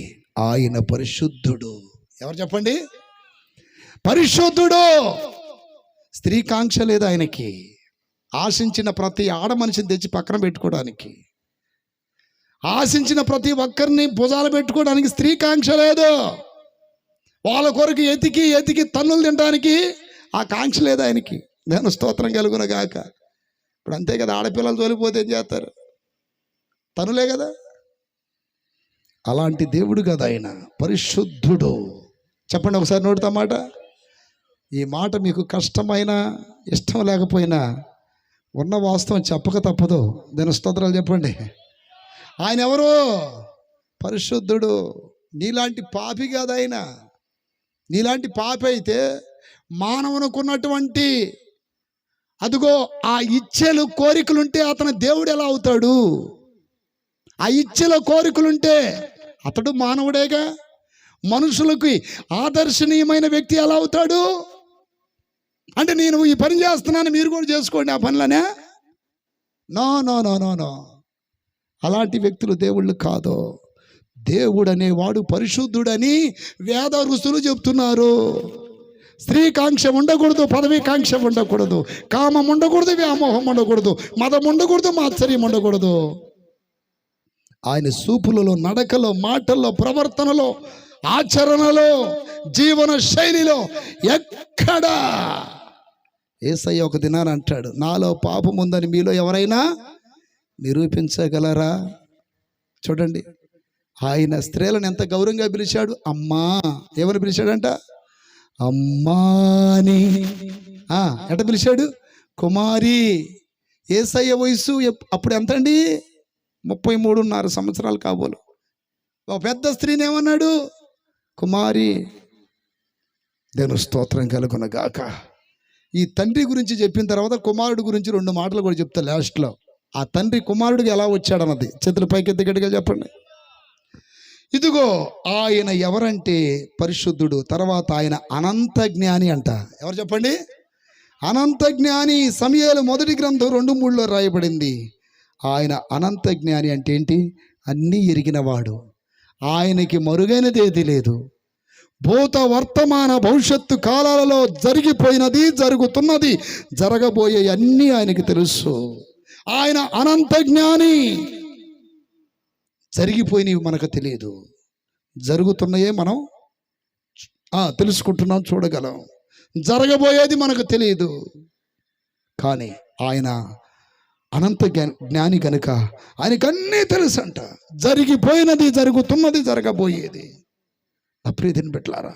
ఆయన పరిశుద్ధుడు. ఎవరు చెప్పండి? పరిశుద్ధుడు. స్త్రీ కాంక్ష లేదు ఆయనకి. ఆశించిన ప్రతి ఆడ మనిషిని తెచ్చి పక్కన పెట్టుకోవడానికి, ఆశించిన ప్రతి ఒక్కరిని భుజాలు పెట్టుకోవడానికి స్త్రీ కాంక్ష లేదు. వాళ్ళ కొరకు ఎతికి ఎతికి తన్నులు తినడానికి ఆ కాంక్ష లేదు ఆయనకి. నేను స్తోత్రం కలుగున గాక. ఇప్పుడు అంతే కదా, ఆడపిల్లలు తోలిపోతే ఏం చేస్తారు? తనులే కదా. అలాంటి దేవుడు కదా ఆయన, పరిశుద్ధుడు. చెప్పండి ఒకసారి నోటితో మాట. ఈ మాట మీకు కష్టమైన ఇష్టం లేకపోయినా ఉన్న వాస్తవం చెప్పక తప్పదు. దాని స్తోత్రాలు చెప్పండి. ఆయన ఎవరు? పరిశుద్ధుడు. నీలాంటి పాపి కాదు ఆయన. నీలాంటి పాపి అయితే మానవునుకున్నటువంటి అదిగో ఆ ఇచ్ఛలు కోరికలుంటే అతను దేవుడు ఎలా అవుతాడు? ఆ ఇచ్ఛల కోరికలుంటే అతడు మానవుడేగా. మనుషులకి ఆదర్శనీయమైన వ్యక్తి ఎలా అవుతాడు? అంటే నేను ఈ పని చేస్తున్నాను, మీరు కూడా చేసుకోండి ఆ పనులనే. No no no no no అలాంటి వ్యక్తులు దేవుళ్ళు కాదు. దేవుడు అనేవాడు పరిశుద్ధుడని వేద ఋషులు చెప్తున్నారు. స్త్రీ కాంక్ష ఉండకూడదు, పదవి కాంక్ష ఉండకూడదు, కామం ఉండకూడదు, వ్యామోహం ఉండకూడదు, మదం ఉండకూడదు, మాత్సర్యం ఉండకూడదు. ఆయన చూపులలో, నడకలో, మాటల్లో, ప్రవర్తనలో, ఆచరణలో, జీవన శైలిలో ఎక్కడా యేసయ్య ఒక దినాన్ని అంటాడు, నాలో పాపం ఉందని మీలో ఎవరైనా నిరూపించగలరా? చూడండి, ఆయన స్త్రీలను ఎంత గౌరవంగా పిలిచాడు. అమ్మా, ఏమని పిలిచాడంట? అమ్మాని. ఎట పిలిచాడు? కుమారి. యేసయ్య వయసు అప్పుడు ఎంతండి? 33.5 సంవత్సరాలు కాబోలు. ఒక పెద్ద స్త్రీని ఏమన్నాడు? కుమారి. దేవుని స్తోత్రం కలుగును గాక. ఈ తండ్రి గురించి చెప్పిన తర్వాత కుమారుడు గురించి 2 మాటలు కూడా చెప్తా లాస్ట్లో. ఆ తండ్రి కుమారుడికి ఎలా వచ్చాడన్నది చేతుల పైకి గట్టిగా చెప్పండి. ఇదిగో ఆయన ఎవరంటే పరిశుద్ధుడు. తర్వాత ఆయన అనంత జ్ఞాని అంట. ఎవరు చెప్పండి? అనంత జ్ఞాని. సమూయేలు మొదటి గ్రంథం 2:3లో రాయబడింది. ఆయన అనంత జ్ఞాని అంటే ఏంటి? అన్నీ ఎరిగినవాడు. ఆయనకి మరుగైనదేది లేదు. భూత వర్తమాన భవిష్యత్తు కాలాలలో జరిగిపోయినది, జరుగుతున్నది, జరగబోయే అన్నీ ఆయనకి తెలుసు. ఆయన అనంత జ్ఞాని. జరిగిపోయినవి మనకు తెలియదు, జరుగుతున్నాయే మనం తెలుసుకుంటున్నాం, చూడగలం. జరగబోయేది మనకు తెలియదు. కానీ ఆయన అనంత జ్ఞాని కనుక ఆయనకు అన్నీ తెలుసు అంట. జరిగిపోయినది, జరుగుతున్నది, జరగబోయేది. అప్రీతిని పెట్టారా?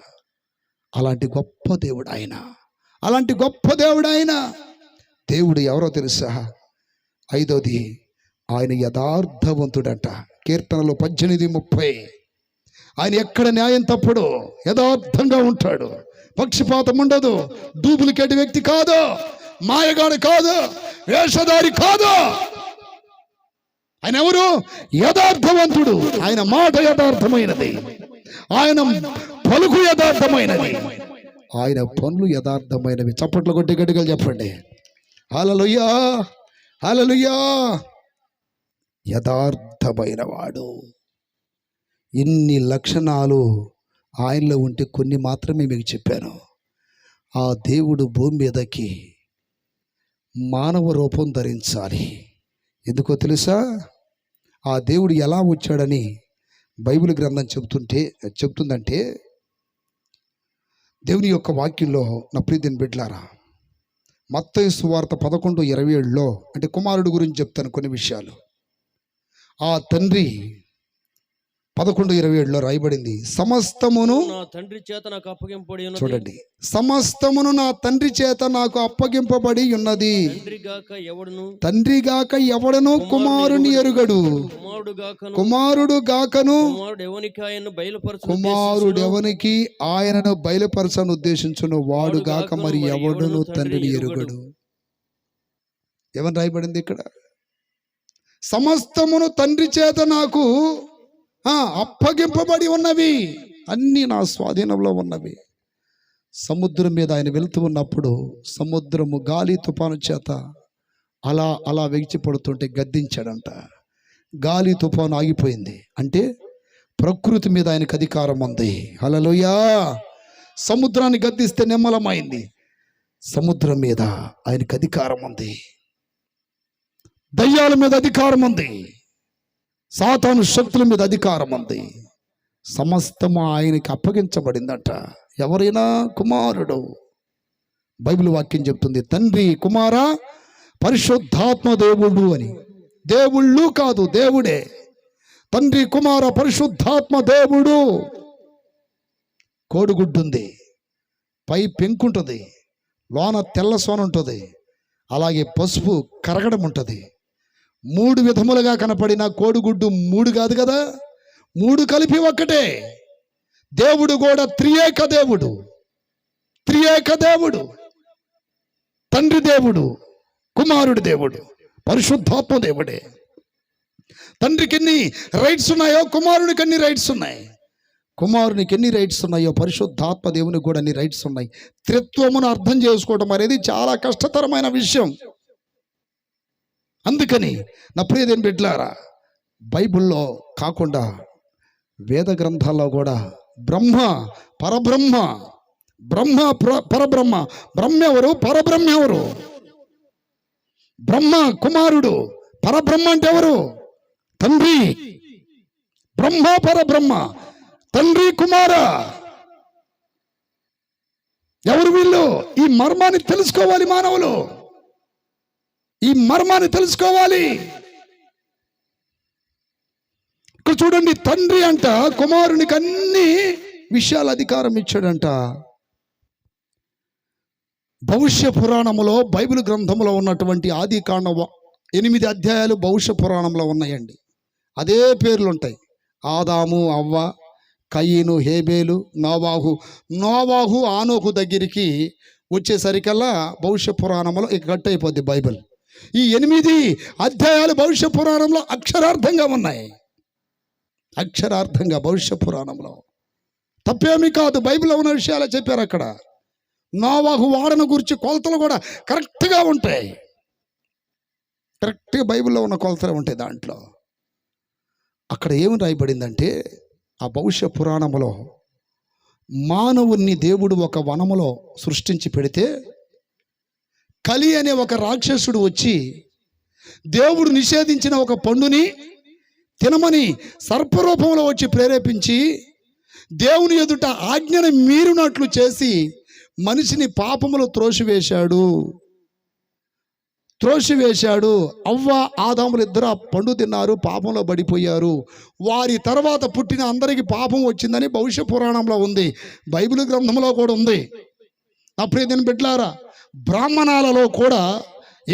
అలాంటి గొప్ప దేవుడు ఆయన. అలాంటి గొప్ప దేవుడు ఆయన. దేవుడు ఎవరో తెలుసా? 5వది ఆయన యథార్థవంతుడంట. కీర్తనలో 18:30. ఆయన ఎక్కడ న్యాయం తప్పుడు, యథార్థంగా ఉంటాడు. పక్షపాతం ఉండదు. డూప్లికేట్ వ్యక్తి కాదు, మాయగాడు కాదు, వేషధారి కాదు. ఆయన ఎవరు? యథార్థవంతుడు. ఆయన మాట యథార్థమైనది, ఆయన పలుకు యథార్థమైనది, ఆయన పనులు యథార్థమైనవి. చప్పట్లు కొట్టి గట్టిగా చెప్పండి. హల్లెలూయా, హల్లెలూయా. యథార్థమైన వాడు. ఇన్ని లక్షణాలు ఆయనలో ఉంటే కొన్ని మాత్రమే మీకు చెప్పాను. ఆ దేవుడు భూమి మీదకి మానవ రూపం ధరించాలి. ఎందుకో తెలుసా? ఆ దేవుడు ఎలా వచ్చాడని బైబిల్ గ్రంథం చెప్తుందంటే దేవుని యొక్క వాక్యంలో నా ప్రియమైన బిడ్డలారా, మత్తయి సువార్త 11:27లో అంటే కుమారుడు గురించి చెప్తాను కొన్ని విషయాలు. ఆ తండ్రి 11:27లో రాయబడింది, సమస్తమును నా తండ్రి చేత నాకు అప్పగింపబడి ఉన్నది. చూడండి, సమస్తమును నా తండ్రి చేత నాకు అప్పగింపబడి ఉన్నది. తండ్రి గాక ఎవడను కుమారుని ఎరుగడు. కుమారుడు గాకను కుమారుడు ఎవనికి ఆయనను బయలుపరచను ఉద్దేశించును వాడు గాక మరి ఎవడును తండ్రిని ఎరుగడు. ఏమని రాయబడింది ఇక్కడ? సమస్తమును తండ్రి చేత నాకు అప్పగింపబడి ఉన్నవి, అన్నీ నా స్వాధీనంలో ఉన్నవి. సముద్రం మీద ఆయన వెళ్తూ ఉన్నప్పుడు సముద్రము గాలి తుఫాను చేత అలా అలా వెగిచి పడుతుంటే గద్దించాడంట. గాలి తుఫాను ఆగిపోయింది. అంటే ప్రకృతి మీద ఆయనకు అధికారం ఉంది. హల్లెలూయా. సముద్రాన్ని గద్దిస్తే నిమ్మలమైంది. సముద్రం మీద ఆయనకు అధికారం ఉంది. దయ్యాల మీద అధికారం ఉంది. సాతాను శక్తుల మీద అధికారం ఉంది. సమస్తము ఆయనకి అప్పగించబడిందట. ఎవరైనా కుమారుడు, బైబిల్ వాక్యం చెప్తుంది తండ్రి కుమార పరిశుద్ధాత్మ దేవుడు అని. దేవుళ్ళు కాదు, దేవుడే. తండ్రి కుమార పరిశుద్ధాత్మ దేవుడు. కోడిగుడ్డు ఉంది, పై పెంకుంటుంది, లోన తెల్ల సోన ఉంటుంది, అలాగే పసుపు కరగడం ఉంటుంది. 3 విధములుగా కనపడిన కోడిగుడ్డు 3 కాదు కదా, 3 కలిపి ఒక్కటే. దేవుడు కూడా త్రియేక దేవుడు. త్రియేక దేవుడు, తండ్రి దేవుడు, కుమారుడు దేవుడు, పరిశుద్ధాత్మ దేవుడే. తండ్రికి ఎన్ని రైట్స్ ఉన్నాయో కుమారునికి ఎన్ని రైట్స్ ఉన్నాయి. కుమారునికి ఎన్ని రైట్స్ ఉన్నాయో పరిశుద్ధాత్మ దేవునికి కూడా అన్ని రైట్స్ ఉన్నాయి. త్రిత్వమును అర్థం చేసుకోవడం అనేది చాలా కష్టతరమైన విషయం. అందుకని నా ప్రియదేని బిడ్డలారా, బైబిల్లో కాకుండా వేద గ్రంథాల్లో కూడా బ్రహ్మ పరబ్రహ్మ, బ్రహ్మ పరబ్రహ్మ, బ్రహ్మ ఎవరు, పరబ్రహ్మ ఎవరు? బ్రహ్మ కుమారుడు, పరబ్రహ్మ అంటే ఎవరు? తండ్రి. బ్రహ్మ పరబ్రహ్మ, తండ్రి కుమార. ఎవరు వీళ్ళు? ఈ మర్మాన్ని తెలుసుకోవాలి మానవులు. ఈ మర్మాన్ని తెలుసుకోవాలి. ఇక్కడ చూడండి, తండ్రి అంట కుమారునికి అన్ని విషయాల అధికారం ఇచ్చాడంట. భవిష్య పురాణములో, బైబిల్ గ్రంథంలో ఉన్నటువంటి ఆది కాండ 8 అధ్యాయాలు భవిష్య పురాణంలో ఉన్నాయండి. అదే పేర్లు ఉంటాయి. ఆదాము, అవ్వ, కయీను, హేబేలు, నోవాహు ఆనోకు దగ్గరికి వచ్చేసరికల్లా భవిష్య పురాణంలో ఇక కట్ అయిపోద్ది బైబిల్. ఈ 8 అధ్యాయాలు భవిష్య పురాణంలో అక్షరార్థంగా ఉన్నాయి. అక్షరార్థంగా భవిష్య పురాణంలో తప్పేమీ కాదు. బైబిల్లో ఉన్న విషయాలే చెప్పారు అక్కడ. నోవాహు వాడను గురించి కొలతలు కూడా కరెక్ట్గా ఉంటాయి. కరెక్ట్గా బైబిల్లో ఉన్న కొలతలు ఉంటాయి. దాంట్లో అక్కడ ఏమి రాయబడిందంటే, ఆ భవిష్య పురాణములో మానవుణ్ణి దేవుడు ఒక వనములో సృష్టించి పెడితే కలి అనే ఒక రాక్షసుడు వచ్చి దేవుడు నిషేధించిన ఒక పండుని తినమని సర్పరూపంలో వచ్చి ప్రేరేపించి దేవుని ఎదుట ఆజ్ఞను మీరినట్లు చేసి మనిషిని పాపములో త్రోసివేశాడు. అవ్వ ఆదాములు ఇద్దరు ఆ పండు తిన్నారు, పాపంలో పడిపోయారు. వారి తర్వాత పుట్టిన అందరికీ పాపం వచ్చిందని భవిష్య పురాణంలో ఉంది. బైబిల్ గ్రంథంలో కూడా ఉంది. నా ప్రియమైన బిడ్డలారా, బ్రాహ్మణాలలో కూడా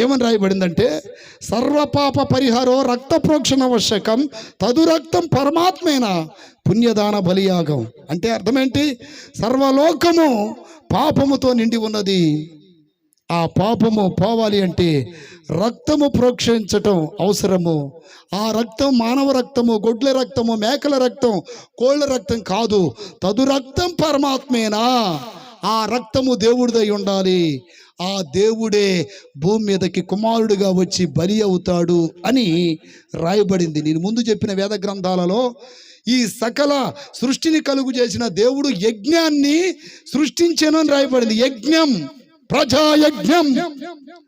ఏమని రాయబడిందంటే, సర్వపాప పరిహారో రక్త ప్రోక్షణ ఆవశ్యకం తదు రక్తం పరమాత్మేన పుణ్యదాన బలియాగం. అంటే అర్థమేంటి? సర్వలోకము పాపముతో నిండి ఉన్నది. ఆ పాపము పోవాలి అంటే రక్తము ప్రోక్షించటం అవసరము. ఆ రక్తం మానవ రక్తము, గొడ్ల రక్తము, మేకల రక్తం, కోళ్ళ రక్తం కాదు. తదు రక్తం పరమాత్మేనా, ఆ రక్తము దేవుడిదై ఉండాలి. ఆ దేవుడే భూమి మీదకి కుమారుడిగా వచ్చి బలి అవుతాడు అని రాయబడింది. నేను ముందు చెప్పిన వేద గ్రంథాలలో ఈ సకల సృష్టిని కలుగు చేసిన దేవుడు యజ్ఞాన్ని సృష్టించాను అని రాయబడింది. యజ్ఞం, ప్రజాయజ్ఞం,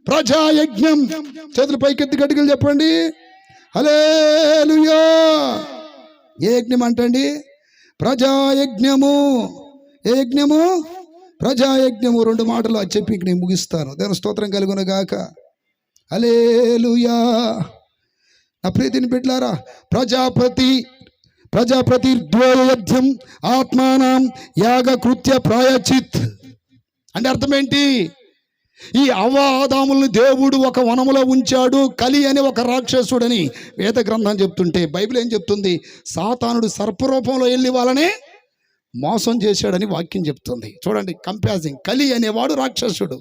ప్రజాయజ్ఞం. చేతులు పైకెత్తి గట్టిగా చెప్పండి హల్లెలూయా. ఏ యజ్ఞం అంటండి? ప్రజాయజ్ఞము. ఏ యజ్ఞము? ప్రజాయజ్ఞము. 2 మాటలు చెప్పి ఇంక నేను ముగిస్తాను. దేవుని స్తోత్రం కలుగును గాక. హల్లెలూయా. నా ప్రియతిని బిడ్డలారా, ప్రజాపతి ద్వయధ్యం ఆత్మానం యాగ కృత్య ప్రాయచిత్ అంటే అర్థం ఏంటి? ఈ అవ్వ ఆదాములను దేవుడు ఒక వనములో ఉంచాడు, కలి అనే ఒక రాక్షసుడని వేద గ్రంథం చెప్తుంటే బైబిల్ ఏం చెప్తుంది? సాతానుడు సర్పరూపంలో వెళ్ళి వాళ్ళనే మోసం చేశాడని వాక్యం చెప్తుంది. చూడండి, కంపారిజన్. కలి అనేవాడు రాక్షసుడు,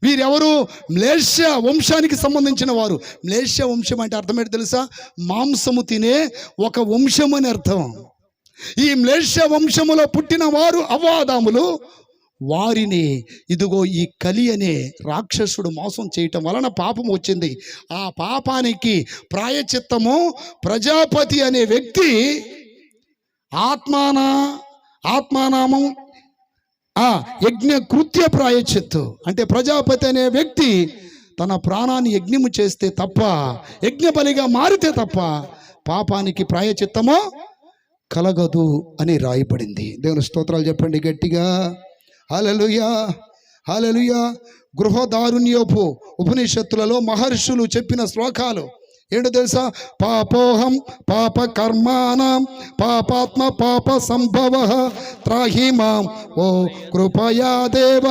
వీరెవరు? మ్లేష్య వంశానికి సంబంధించిన వారు. మ్లేష్య వంశం అంటే అర్థం ఏంటి తెలుసా? మాంసము తినే ఒక వంశం అని అర్థం. ఈ మ్లేష్య వంశములో పుట్టిన వారు అవ్వాదాములు. వారిని ఇదిగో ఈ కలి అనే రాక్షసుడు మోసం చేయటం వలన పాపం వచ్చింది. ఆ పాపానికి ప్రాయచిత్తము ప్రజాపతి అనే వ్యక్తి ఆత్మానామం యజ్ఞ కృత్య ప్రాయచిత్తు అంటే ప్రజాపతి అనే వ్యక్తి తన ప్రాణాన్ని యజ్ఞము చేస్తే తప్ప, యజ్ఞ బలిగా మారితే తప్ప పాపానికి ప్రాయచిత్తము కలగదు అని రాయబడింది. దేవుని స్తోత్రాలు చెప్పండి గట్టిగా. హల్లెలూయా, హల్లెలూయా. గృహదారుణ్యోపు ఉపనిషత్తులలో మహర్షులు చెప్పిన శ్లోకాలు ఏంటో తెలుసా? పాపోహం పాప కర్మాణం పాపాత్మ పాప సంభవ త్రాహి మాం ఓ కృపయా దేవ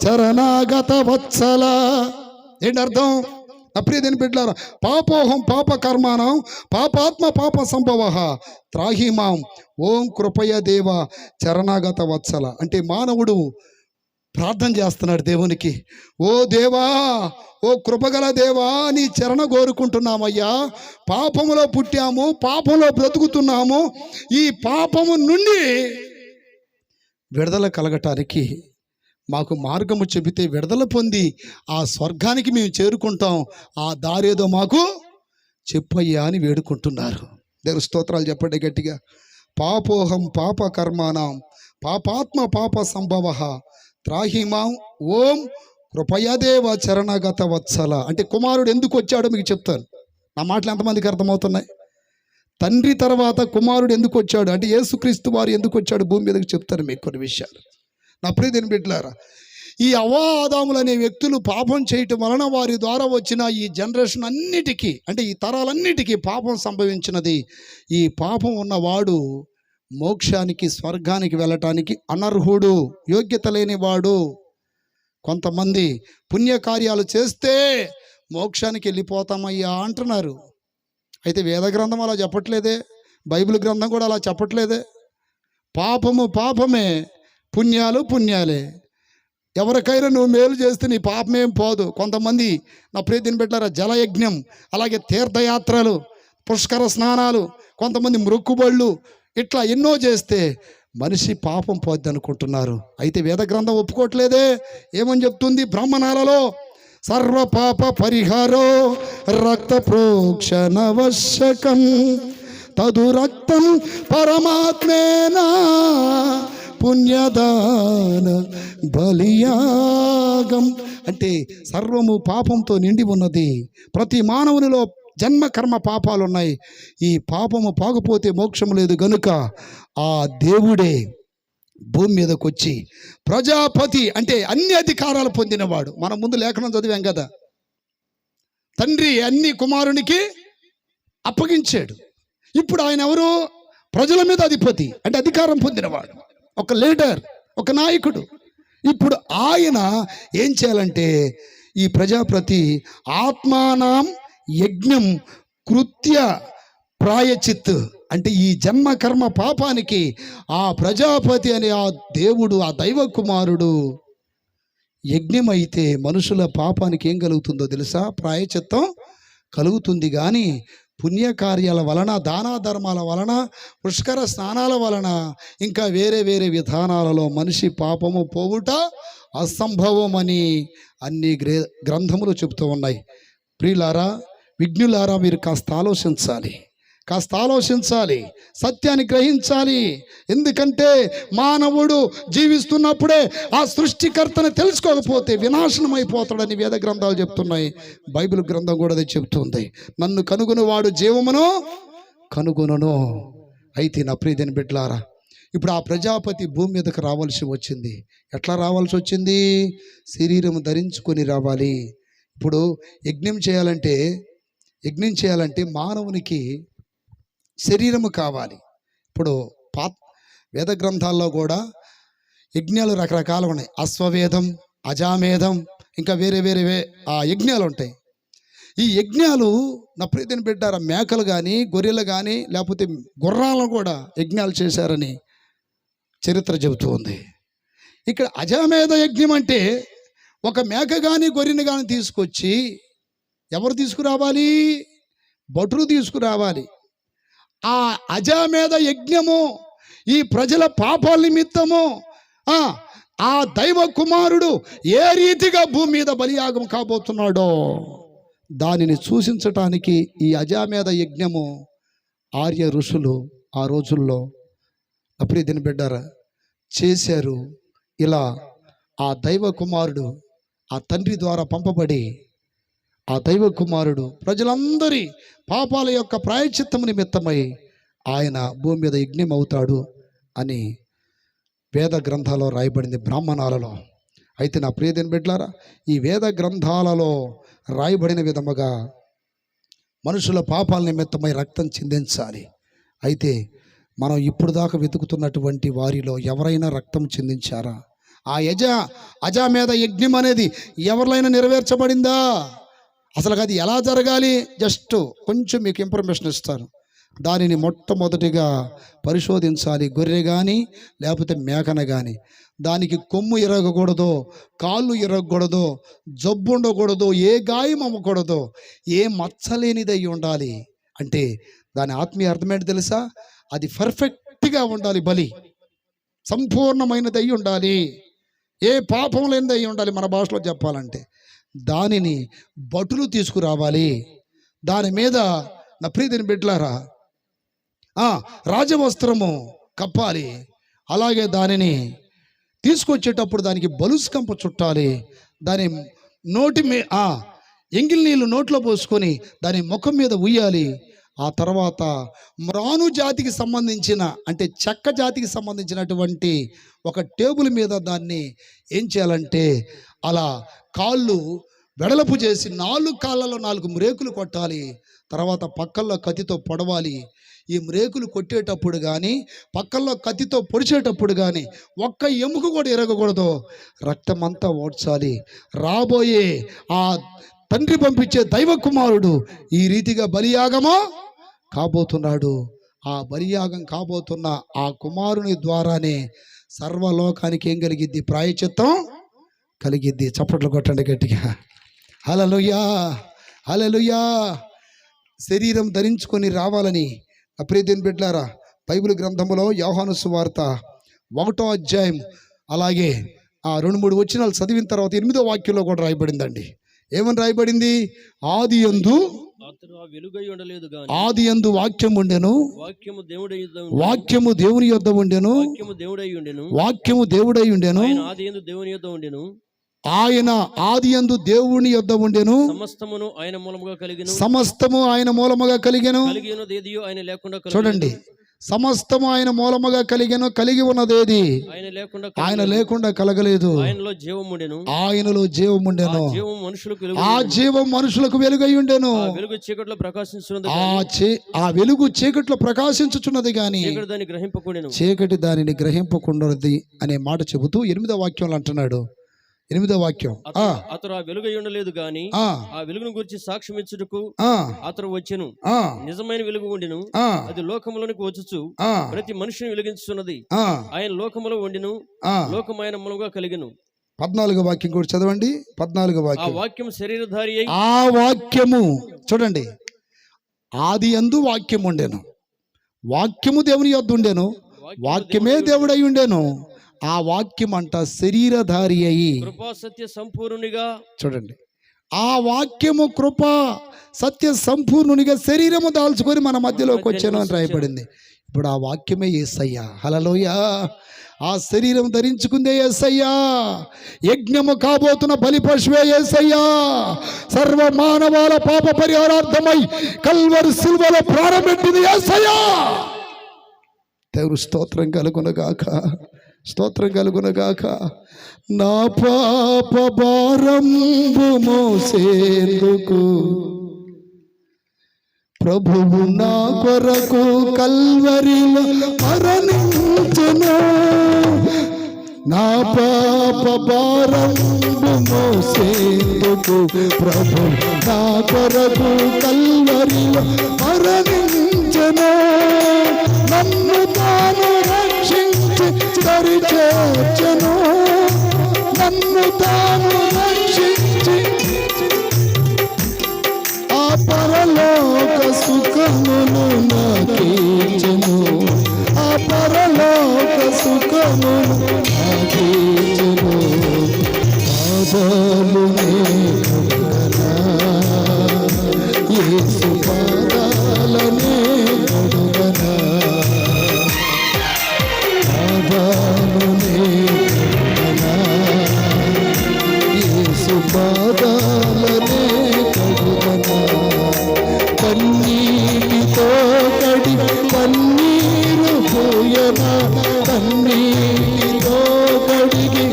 చరణాగత వత్సల. ఏంటి అర్థం? నా ప్రియదేని బిడ్డలారా, పాపోహం పాప కర్మాణం పాపాత్మ పాప సంభవ త్రాహి మాం ఓం కృపయ దేవ చరణాగత వత్సల. అంటే మానవుడు ప్రార్థన చేస్తున్నాడు దేవునికి. ఓ దేవా, ఓ కృపగల దేవా, నీ చరణ కోరుకుంటున్నామయ్యా. పాపములో పుట్టాము, పాపంలో బ్రతుకుతున్నాము. ఈ పాపము నుండి విడుదల కలగటానికి మాకు మార్గము చెబితే విడుదల పొంది ఆ స్వర్గానికి మేము చేరుకుంటాం. ఆ దారేదో మాకు చెప్పయ్యా అని వేడుకుంటున్నారు. దేవుని స్తోత్రాలు చెప్పండి గట్టిగా. పాపోహం పాప కర్మాణం పాపాత్మ పాప సంభవ త్రాహిమాం ఓం కృపయాదేవ చరణగత వత్సల. అంటే కుమారుడు ఎందుకు వచ్చాడో మీకు చెప్తాను. నా మాటలు ఎంతమందికి అర్థమవుతున్నాయి? తండ్రి తర్వాత కుమారుడు ఎందుకు వచ్చాడు అంటే యేసుక్రీస్తు వారు ఎందుకు వచ్చాడు భూమి మీదకి చెప్తారు మీకు కొన్ని విషయాలు. నా ప్రియదేని బిడ్డలారా, ఈ అవ్వాదాములు అనే వ్యక్తులు పాపం చేయటం వలన వారి ద్వారా వచ్చిన ఈ జనరేషన్ అన్నిటికీ అంటే ఈ తరాలన్నిటికీ పాపం సంభవించినది. ఈ పాపం ఉన్నవాడు మోక్షానికి స్వర్గానికి వెళ్ళటానికి అనర్హుడు, యోగ్యత లేనివాడు. కొంతమంది పుణ్యకార్యాలు చేస్తే మోక్షానికి వెళ్ళిపోతామయ్యా అంటున్నారు. అయితే వేద గ్రంథం అలా చెప్పట్లేదే, బైబిల్ గ్రంథం కూడా అలా చెప్పట్లేదే. పాపము పాపమే, పుణ్యాలు పుణ్యాలే. ఎవరికైనా నువ్వు మేలు చేస్తే నీ పాపమేం పోదు. కొంతమంది నా ప్రియతిని పెట్టారా జలయజ్ఞం, అలాగే తీర్థయాత్రలు, పుష్కర స్నానాలు, కొంతమంది మృక్కుబళ్ళు, ఇట్లా ఎన్నో చేస్తే మనిషి పాపం పోద్ది అనుకుంటున్నారు. అయితే వేద గ్రంథం ఒప్పుకోవట్లేదే. ఏమని చెప్తుంది? బ్రాహ్మణాలలో సర్వ పాప పరిహారో రక్త ప్రోక్షణవశకం తదు రక్తం పరమాత్మేనా పుణ్యదాన బలియాగం. అంటే సర్వము పాపంతో నిండి ఉన్నది. ప్రతి మానవునిలో జన్మ కర్మ పాపాలు ఉన్నాయి. ఈ పాపము పాకపోతే మోక్షము లేదు గనుక ఆ దేవుడే భూమి మీదకి వచ్చి ప్రజాపతి అంటే అన్ని అధికారాలు పొందినవాడు. మనం ముందు లేఖనం చదివాం కదా, తండ్రి అన్ని కుమారునికి అప్పగించాడు. ఇప్పుడు ఆయన ఎవరు? ప్రజల మీద అధిపతి అంటే అధికారం పొందినవాడు, ఒక లీడర్, ఒక నాయకుడు. ఇప్పుడు ఆయన ఏం చేయాలంటే ఈ ప్రజాపతి ఆత్మానాం యజ్ఞం కృత్య ప్రాయచిత్ అంటే ఈ జన్మ కర్మ పాపానికి ఆ ప్రజాపతి అనే ఆ దేవుడు, ఆ దైవ కుమారుడు యజ్ఞమైతే మనుషుల పాపానికి ఏం కలుగుతుందో తెలుసా? ప్రాయచిత్తం కలుగుతుంది. కానీ పుణ్యకార్యాల వలన, దానా ధర్మాల వలన, పుష్కర స్నానాల వలన, ఇంకా వేరే వేరే విధానాలలో మనిషి పాపము పోవుట అసంభవమని అన్ని గ్రంథములు చెబుతూ ఉన్నాయి. ప్రియులారా, విజ్ఞులారా, మీరు కాస్త ఆలోచించాలి, సత్యాన్ని గ్రహించాలి. ఎందుకంటే మానవుడు జీవిస్తున్నప్పుడే ఆ సృష్టికర్తను తెలుసుకోకపోతే వినాశనం అయిపోతాడని వేద గ్రంథాలు చెప్తున్నాయి. బైబిల్ గ్రంథం కూడా అది చెప్తుంది. నన్ను కనుగొనువాడు జీవమును కనుగొనును. అయితే నా ప్రియమైన బిడ్డలారా, ఇప్పుడు ఆ ప్రజాపతి భూమి మీదకి రావాల్సి వచ్చింది. ఎట్లా రావాల్సి వచ్చింది? శరీరం ధరించుకొని రావాలి. ఇప్పుడు యజ్ఞం చేయాలంటే మానవునికి శరీరము కావాలి. ఇప్పుడు వేద గ్రంథాల్లో కూడా యజ్ఞాలు రకరకాలు ఉన్నాయి. అశ్వవేధం, అజామేధం, ఇంకా వేరే ఆ యజ్ఞాలు ఉంటాయి. ఈ యజ్ఞాలు నా ప్రియతని పెట్టారా, మేకలు కానీ గొర్రెలు కానీ లేకపోతే గుర్రాలను కూడా యజ్ఞాలు చేశారని చరిత్ర చెబుతూ ఉంది. ఇక్కడ అజామేధ యజ్ఞం అంటే ఒక మేక కానీ గొర్రెని కానీ తీసుకొచ్చి ఎవరు తీసుకురావాలి? భటులు తీసుకురావాలి. ఆ అజామేధ యజ్ఞము, ఈ ప్రజల పాపాల నిమిత్తము ఆ దైవ కుమారుడు ఏ రీతిగా భూమి మీద బలియాగం కాబోతున్నాడో దానిని సూచించటానికి ఈ అజామేధ యజ్ఞము ఆర్య ఋషులు ఆ రోజుల్లో అప్రీతిని బిడ్డారా చేశారు. ఇలా ఆ దైవ కుమారుడు ఆ తండ్రి ద్వారా పంపబడి ఆ దైవ కుమారుడు ప్రజలందరి పాపాల యొక్క ప్రాయశ్చిత్తము నిమిత్తమై ఆయన భూమి మీద యజ్ఞం అవుతాడు అని వేద గ్రంథాలలో రాయబడింది, బ్రాహ్మణాలలో. అయితే నా ప్రియమైన బిడ్డలారా, ఈ వేద గ్రంథాలలో రాయబడిన విధముగా మనుషుల పాపాల నిమిత్తమై రక్తం చిందించాలి. అయితే మనం ఇప్పుడు దాకా వెతుకుతున్నటువంటి వారిలో ఎవరైనా రక్తం చిందించారా? ఆ అజామేధ యజ్ఞం అనేది ఎవరినైనా నెరవేర్చబడిందా? అసలు అది ఎలా జరగాలి? జస్ట్ కొంచెం మీకు ఇన్ఫర్మేషన్ ఇస్తాను. దానిని మొట్టమొదటిగా పరిశోధించాలి. గొర్రె కానీ లేకపోతే మేకన కానీ దానికి కొమ్ము ఇరగకూడదు, కాళ్ళు ఇరగకూడదు, జబ్బు ఉండకూడదు, ఏ గాయం అవ్వకూడదు, ఏ మచ్చలేనిదై ఉండాలి. అంటే దాని ఆత్మీయ అర్థమేంటి తెలుసా? అది పర్ఫెక్ట్గా ఉండాలి, బలి సంపూర్ణమైనదై ఉండాలి, ఏ పాపం లేనిదై ఉండాలి. మన భాషలో చెప్పాలంటే దానిని భటులు తీసుకురావాలి. దాని మీద నా ప్రియమైన బిడ్డలారా రాజవస్త్రము కప్పాలి. అలాగే దానిని తీసుకొచ్చేటప్పుడు దానికి బలుస్కంప చుట్టాలి. దాని నోటి ఎంగిల్ నీళ్ళు నోట్లో పోసుకొని దాని ముఖం మీద ఉయ్యాలి. ఆ తర్వాత మ్రాను జాతికి సంబంధించిన అంటే చెక్క జాతికి సంబంధించినటువంటి ఒక టేబుల్ మీద దాన్ని ఏం చేయాలంటే అలా కాళ్ళు వెడలపు చేసి 4 కాళ్ళలో 4 మ్రేకులు కొట్టాలి. తర్వాత పక్కల్లో కత్తితో పొడవాలి. ఈ మ్రేకులు కొట్టేటప్పుడు కానీ పక్కల్లో కత్తితో పొడిచేటప్పుడు కానీ ఒక్క ఎముక కూడా ఇరగకూడదు, రక్తమంతా ఓడ్చాలి. రాబోయే ఆ తండ్రి పంపించే దైవ కుమారుడు ఈ రీతిగా బలియాగమో కాబోతున్నాడు. ఆ బలియాగం కాబోతున్న ఆ కుమారుని ద్వారానే సర్వలోకానికి ఏం కలిగిద్ది? ప్రాయశ్చిత్తం కలిగిద్ది. చప్పట్లు కొట్టండి గట్టిగా. హల్లెలూయా, హల్లెలూయా. శరీరం ధరించుకొని రావాలని ప్రియమైన బిడ్డలారా, బైబిల్ గ్రంథములో యోహాను సువార్త 1వ అధ్యాయం అలాగే 2-3 వచనాలు చదివిన తర్వాత 8వ వాక్యంలో కూడా రాయబడిందండి. ఏమని రాయబడింది? ఆది యందు వాక్యం ఉండెను, వాక్యము దేవుని యొద్ద ఉండెను, వాక్యము దేవుడై ఉండెను, ఆయన ఆది యందు దేవుని యొద్ద ఉండెను, సమస్తమును ఆయన మూలముగా కలిగెను, సమస్తము ఆయన మూలముగా కలిగెను. చూడండి, సమస్తము ఆయన మూలముగా కలిగెను, కలిగి ఉన్నదేది ఆయన లేకుండా కలగలేదు. ఆయనలో జీవముండెను, ఆ జీవం మనుషులకు వెలుగై ఉండెను. ఆ వెలుగు చీకట్లో ప్రకాశించుచున్నది గాని చీకటి దానిని గ్రహింపకుండాది అనే మాట చెబుతూ 8వ వాక్యంలో అంటున్నాడు. 8వ వాక్యం, అతడు ఆ వెలుగై ఉండలేదు గాని ఆ వెలుగును గురించి సాక్ష్యం ఇచ్చుటకు అతడు వచ్చెను. నిజమైన వెలుగు ఉండెను, అది లోకములోనికి వచ్చుచు ప్రతి మనిషిని వెలిగించుచున్నది. ఆయన లోకములో ఉండెను, లోకం ఆయన మూలముగా కలిగెను. 14వ వాక్యం కూడా చదవండి. 14వ వాక్యం, ఆ వాక్యము శరీరధారి అయి, ఆ వాక్యము చూడండి, ఆది యందు వాక్యం ఉండెను, వాక్యము దేవుని యొద్ద ఉండెను, వాక్యమే దేవుడై ఉండెను. ఆ వాక్యం అంట శరీరధారి అయి కృపా సత్య సంపూర్ణునిగా, చూడండి, ఆ వాక్యము కృప సత్య సంపూర్ణునిగా శరీరము దాల్చుకొని మన మధ్యలోకి వచ్చాను అని రాయబడింది. ఇప్పుడు ఆ వాక్యమే యేసయ్య. హల్లెలూయా. ఆ శరీరం ధరించుకుందే యేసయ్య. యజ్ఞము కాబోతున్న బలి పశువే యేసయ్య. సర్వ మానవాల పాప పరిహారార్థమై కల్వరి సిలువలో ప్రారంభించింది యేసయ్య. దేవుని స్తోత్రం కలుగునగాక, స్తోత్రం కలుగునగాక. నా పాప భారంబు మోసేందుకు ప్రభువు నా కొరకు కల్వరిలో మరణించెను. నా పాప భారంబు మోసేందుకు ప్రభువు నా కొరకు కల్వరిలో మరణించెను. నన్ను తాను రక్షించి దరి చేర్చెను, నన్ను తాను రక్షించి ఆ పరలోక సుఖమును నాకిచ్చెను, ఆ పరలోక సుఖమును నాకిచ్చెను. పాదాలునే కడుగనా, యేసు పాదాలనే కడుగనా, పాదాలునే కడుగనా, యేసు పాదాలనే కడుగనా. కన్నీటితో కడి కన్నీరు పోయనా, కన్నీటితో కడిగి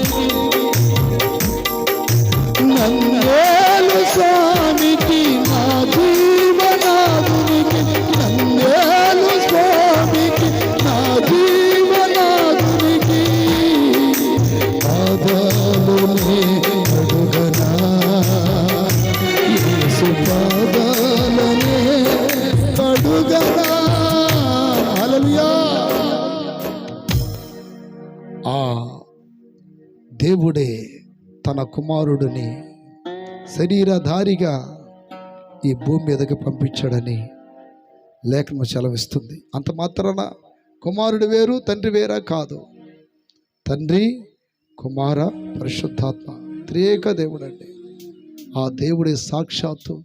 నన్నేలు స్వామికి నా జీవనాదునికి, నన్నేలు స్వామికి నా జీవనాదునికి. పాదాలునే కడుగనా, యేసు పాదాలనే కడుగనా. హల్లెలూయా. ఆ దేవుడే తన కుమారుడిని శరీరధారిగా ఈ భూమి మీదకి పంపించాడని లేఖనం సెలవిస్తుంది. అంత మాత్రాన కుమారుడు వేరు తండ్రి వేరా కాదు. తండ్రి, కుమార, పరిశుద్ధాత్మ త్రియేక దేవుడండి. ఆ దేవుడే సాక్షాత్తు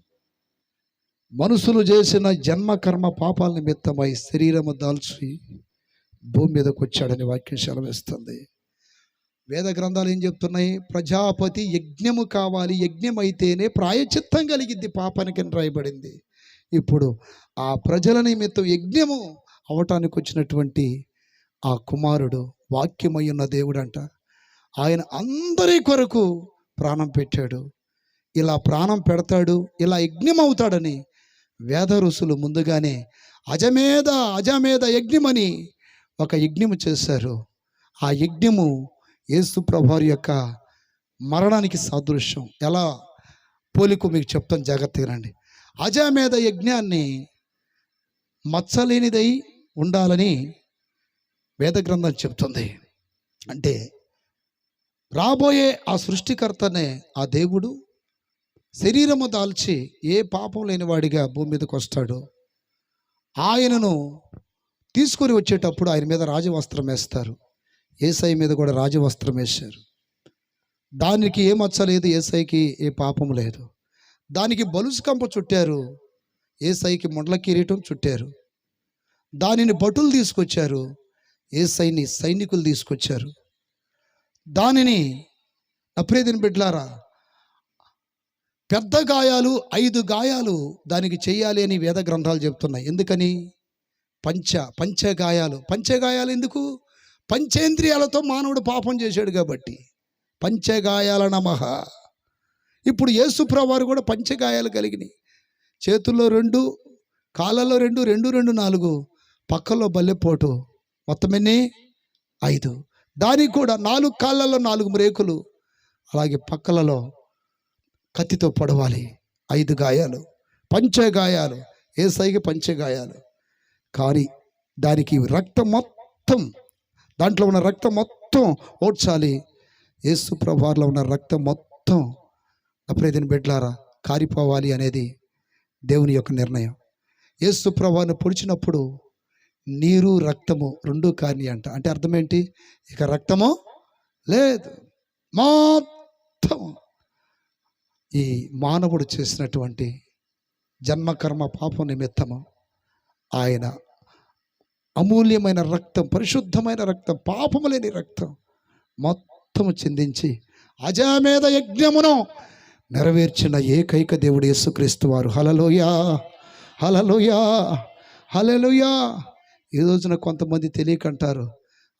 మనుషులు చేసిన జన్మకర్మ పాపాల నిమిత్తమై శరీరము దాల్చి భూమి మీదకి వచ్చాడని వాక్యం సెలవిస్తుంది. వేద గ్రంథాలు ఏం చెప్తున్నాయి? ప్రజాపతి యజ్ఞము కావాలి, యజ్ఞం అయితేనే ప్రాయచిత్తం కలిగిద్ది పాపానికి అని రాయబడింది. ఇప్పుడు ఆ ప్రజల నిమిత్తం యజ్ఞము అవటానికి వచ్చినటువంటి ఆ కుమారుడు వాక్యమై ఉన్న దేవుడంట. ఆయన అందరి కొరకు ప్రాణం పెట్టాడు. ఇలా ప్రాణం పెడతాడు, ఇలా యజ్ఞం అవుతాడని వేద ఋషులు ముందుగానే అజమేద యజ్ఞమని ఒక యజ్ఞము చేశారు. ఆ యజ్ఞము యేసు ప్రభువారి యొక్క మరణానికి సాదృశ్యం. ఎలా పోలికో మీకు చెప్తాను, జాగ్రత్తగా రండి. అజమేద యజ్ఞాన్ని మచ్చలేనిదై ఉండాలని వేద గ్రంథం చెప్తుంది. అంటే రాబోయే ఆ సృష్టికర్తనే ఆ దేవుడు శరీరము దాల్చి ఏ పాపం లేనివాడిగా భూమి మీదకి వస్తాడు. ఆయనను తీసుకొని వచ్చేటప్పుడు ఆయన మీద రాజవస్త్రం వేస్తారు. యేసయ్య మీద కూడా రాజవస్త్రం వేశారు. దానికి ఏ మచ్చ లేదు, యేసయ్యకి ఏ పాపం లేదు. దానికి బలుసు కంప చుట్టారు, యేసయ్యకి ముండ్ల కిరీటం చుట్టారు. దానిని భటులు తీసుకొచ్చారు, యేసయ్యని సైనికులు తీసుకొచ్చారు. దానిని అప్రేదిన బిడ్డలారా, పెద్ద గాయాలు 5 గాయాలు దానికి చేయాలి అని వేద గ్రంథాలు చెప్తున్నాయి. ఎందుకని? పంచగాయాలు ఎందుకు? పంచేంద్రియాలతో మానవుడు పాపం చేశాడు కాబట్టి పంచగాయాల నమః. ఇప్పుడు యేసుప్రభువు వారు కూడా పంచగాయాలు కలిగినాయి. చేతుల్లో 2, కాళ్ళల్లో 2, 2, 4, పక్కల్లో బల్లెపోటు, మొత్తం ఎన్ని? 5. దానికి కూడా 4 కాళ్ళల్లో 4 మ్రేకులు, అలాగే పక్కలలో కత్తితో పొడవాలి. 5 గాయాలు, పంచగాయాలు. యేసయ్యకి పంచగాయాలు. కానీ దానికి రక్తం మొత్తం, దాంట్లో ఉన్న రక్తం మొత్తం ఓడ్చాలి. యేసు ప్రభువారిలో ఉన్న రక్తం మొత్తం అప్రేదిన బిడ్డలారా కారిపోవాలి అనేది దేవుని యొక్క నిర్ణయం. యేసు ప్రభువారిని పొడిచినప్పుడు నీరు రక్తము 2 కాని అంట. అంటే అర్థం ఏంటి? ఇక రక్తము లేదు, మొత్తం ఈ మానవుడు చేసినటువంటి జన్మకర్మ పాపం నిమిత్తము ఆయన అమూల్యమైన రక్తం, పరిశుద్ధమైన రక్తం, పాపము లేని రక్తం మొత్తము చిందించి అజమేద యజ్ఞమును నెరవేర్చిన ఏకైక దేవుడు యేసుక్రీస్తు వారు. హల్లెలూయా, హల్లెలూయా, హల్లెలూయా. ఈ రోజున కొంతమంది తెలియకంటారు,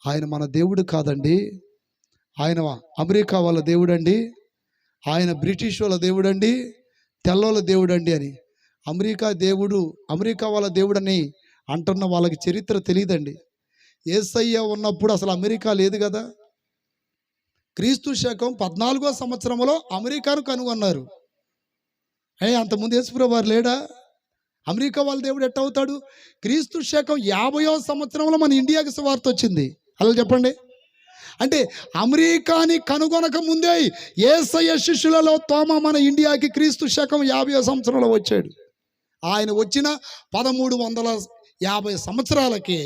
ఆయన మన దేవుడు కాదండి, ఆయన అమెరికా వాళ్ళ దేవుడండి, ఆయన బ్రిటిష్ వాళ్ళ దేవుడండి, తెల్లోళ్ళ దేవుడండి అని. అమెరికా వాళ్ళ దేవుడని అంటున్న వాళ్ళకి చరిత్ర తెలియదండి. యేసయ్య ఉన్నప్పుడు అసలు అమెరికా లేదు కదా. క్రీస్తు శకం 14వ సంవత్సరంలో అమెరికాను కనుగొన్నారు. అంతకుముందు యేసుప్రభువు వారు లేడా? అమెరికా వాళ్ళ దేవుడు ఎట్ట అవుతాడు? క్రీస్తు శకం 50వ సంవత్సరంలో మన ఇండియాకి సువార్త వచ్చింది. అలా చెప్పండి. అంటే అమెరికాని కనుగొనక ముందే యేసయ్య శిష్యులలో తోమా మన ఇండియాకి క్రీస్తు శకం 50వ సంవత్సరంలో వచ్చాడు. ఆయన వచ్చిన 1350 సంవత్సరాలకి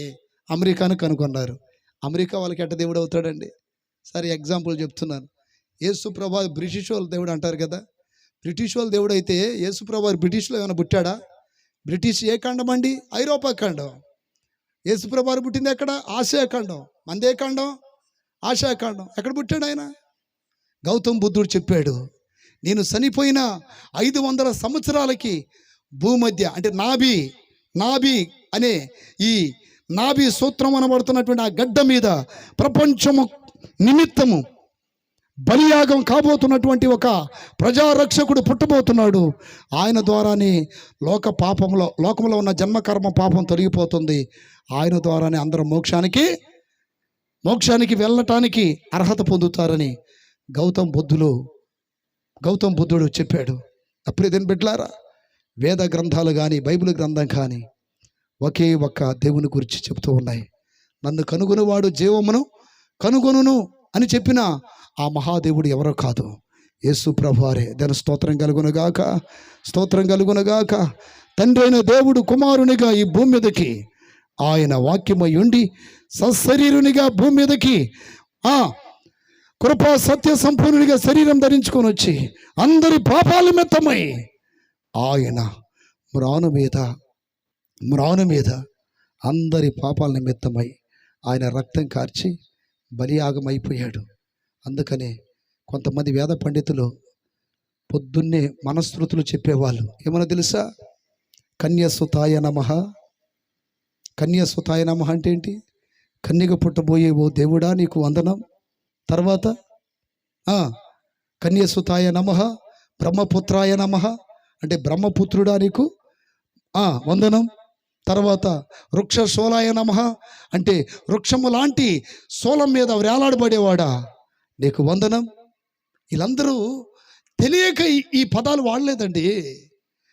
అమెరికాను కనుగొన్నారు. అమెరికా వాళ్ళకి ఎట్ట దేవుడు అవుతాడండి? సరే ఎగ్జాంపుల్ చెప్తున్నాను. యేసుప్రభు బ్రిటిష్ వాళ్ళ దేవుడు అంటారు కదా. బ్రిటిష్ వాళ్ళ దేవుడు అయితే యేసుప్రభు బ్రిటిష్లో ఏమైనా పుట్టాడా? బ్రిటిష్ ఏ ఖండం అండి? ఐరోపా ఖండం. యేసుప్రభు పుట్టింది ఎక్కడ? ఆసియా ఖండం. మందే ఖండం? ఆసియా ఖండం. ఎక్కడ పుట్టాడు ఆయన? గౌతమ్ బుద్ధుడు చెప్పాడు, నేను చనిపోయిన 500 సంవత్సరాలకి భూమధ్య అంటే నాభి అనే ఈ నాభి సూత్రం అనబడుతున్నటువంటి ఆ గడ్డ మీద ప్రపంచము నిమిత్తము బలియాగం కాబోతున్నటువంటి ఒక ప్రజారక్షకుడు పుట్టబోతున్నాడు. ఆయన ద్వారానే లోకంలో ఉన్న జన్మకర్మ పాపం తొలగిపోతుంది. ఆయన ద్వారానే అందరూ మోక్షానికి వెళ్ళటానికి అర్హత పొందుతారని గౌతమ్ బుద్ధుడు చెప్పాడు. అప్పుడు దీని బిడ్డలారా, వేద గ్రంథాలు కానీ బైబిల్ గ్రంథం కానీ ఒకే ఒక్క దేవుని గురించి చెబుతూ ఉన్నాయి. నన్ను కనుగొనువాడు జీవమును కనుగొనును అని చెప్పిన ఆ మహాదేవుడు ఎవరో కాదు, యేసు ప్రభువారే. దాని స్తోత్రం కలుగునగాక. తండ్రి అయిన దేవుడు కుమారునిగా ఈ భూమి మీదకి ఆయన వాక్యమై ఉండి సశరీరునిగా భూమి మీదకి కృపా సత్య సంపూర్ణునిగా శరీరం ధరించుకొని వచ్చి అందరి పాపాల నిమిత్తమై ఆయన మ్రాను మీద అందరి పాపాల నిమిత్తమై ఆయన రక్తం కార్చి బలియాగమైపోయాడు. అందుకనే కొంతమంది వేద పండితులు పొద్దున్నే మనస్మృతులు చెప్పేవాళ్ళు. ఏమన్నా తెలుసా? కన్యసుతాయ నమః అంటే ఏంటి? కన్యగ పుట్టబోయే ఓ దేవుడా నీకు వందనం. తర్వాత కన్యసుతాయ నమః, బ్రహ్మపుత్రాయ నమః అంటే బ్రహ్మపుత్రుడా నీకు వందనం. తర్వాత వృక్ష శూలాయ నమః అంటే వృక్షము లాంటి శూలం మీద వేలాడబడేవాడా నీకు వందనం. వీళ్ళందరూ తెలియక ఈ పదాలు వాడలేదండి.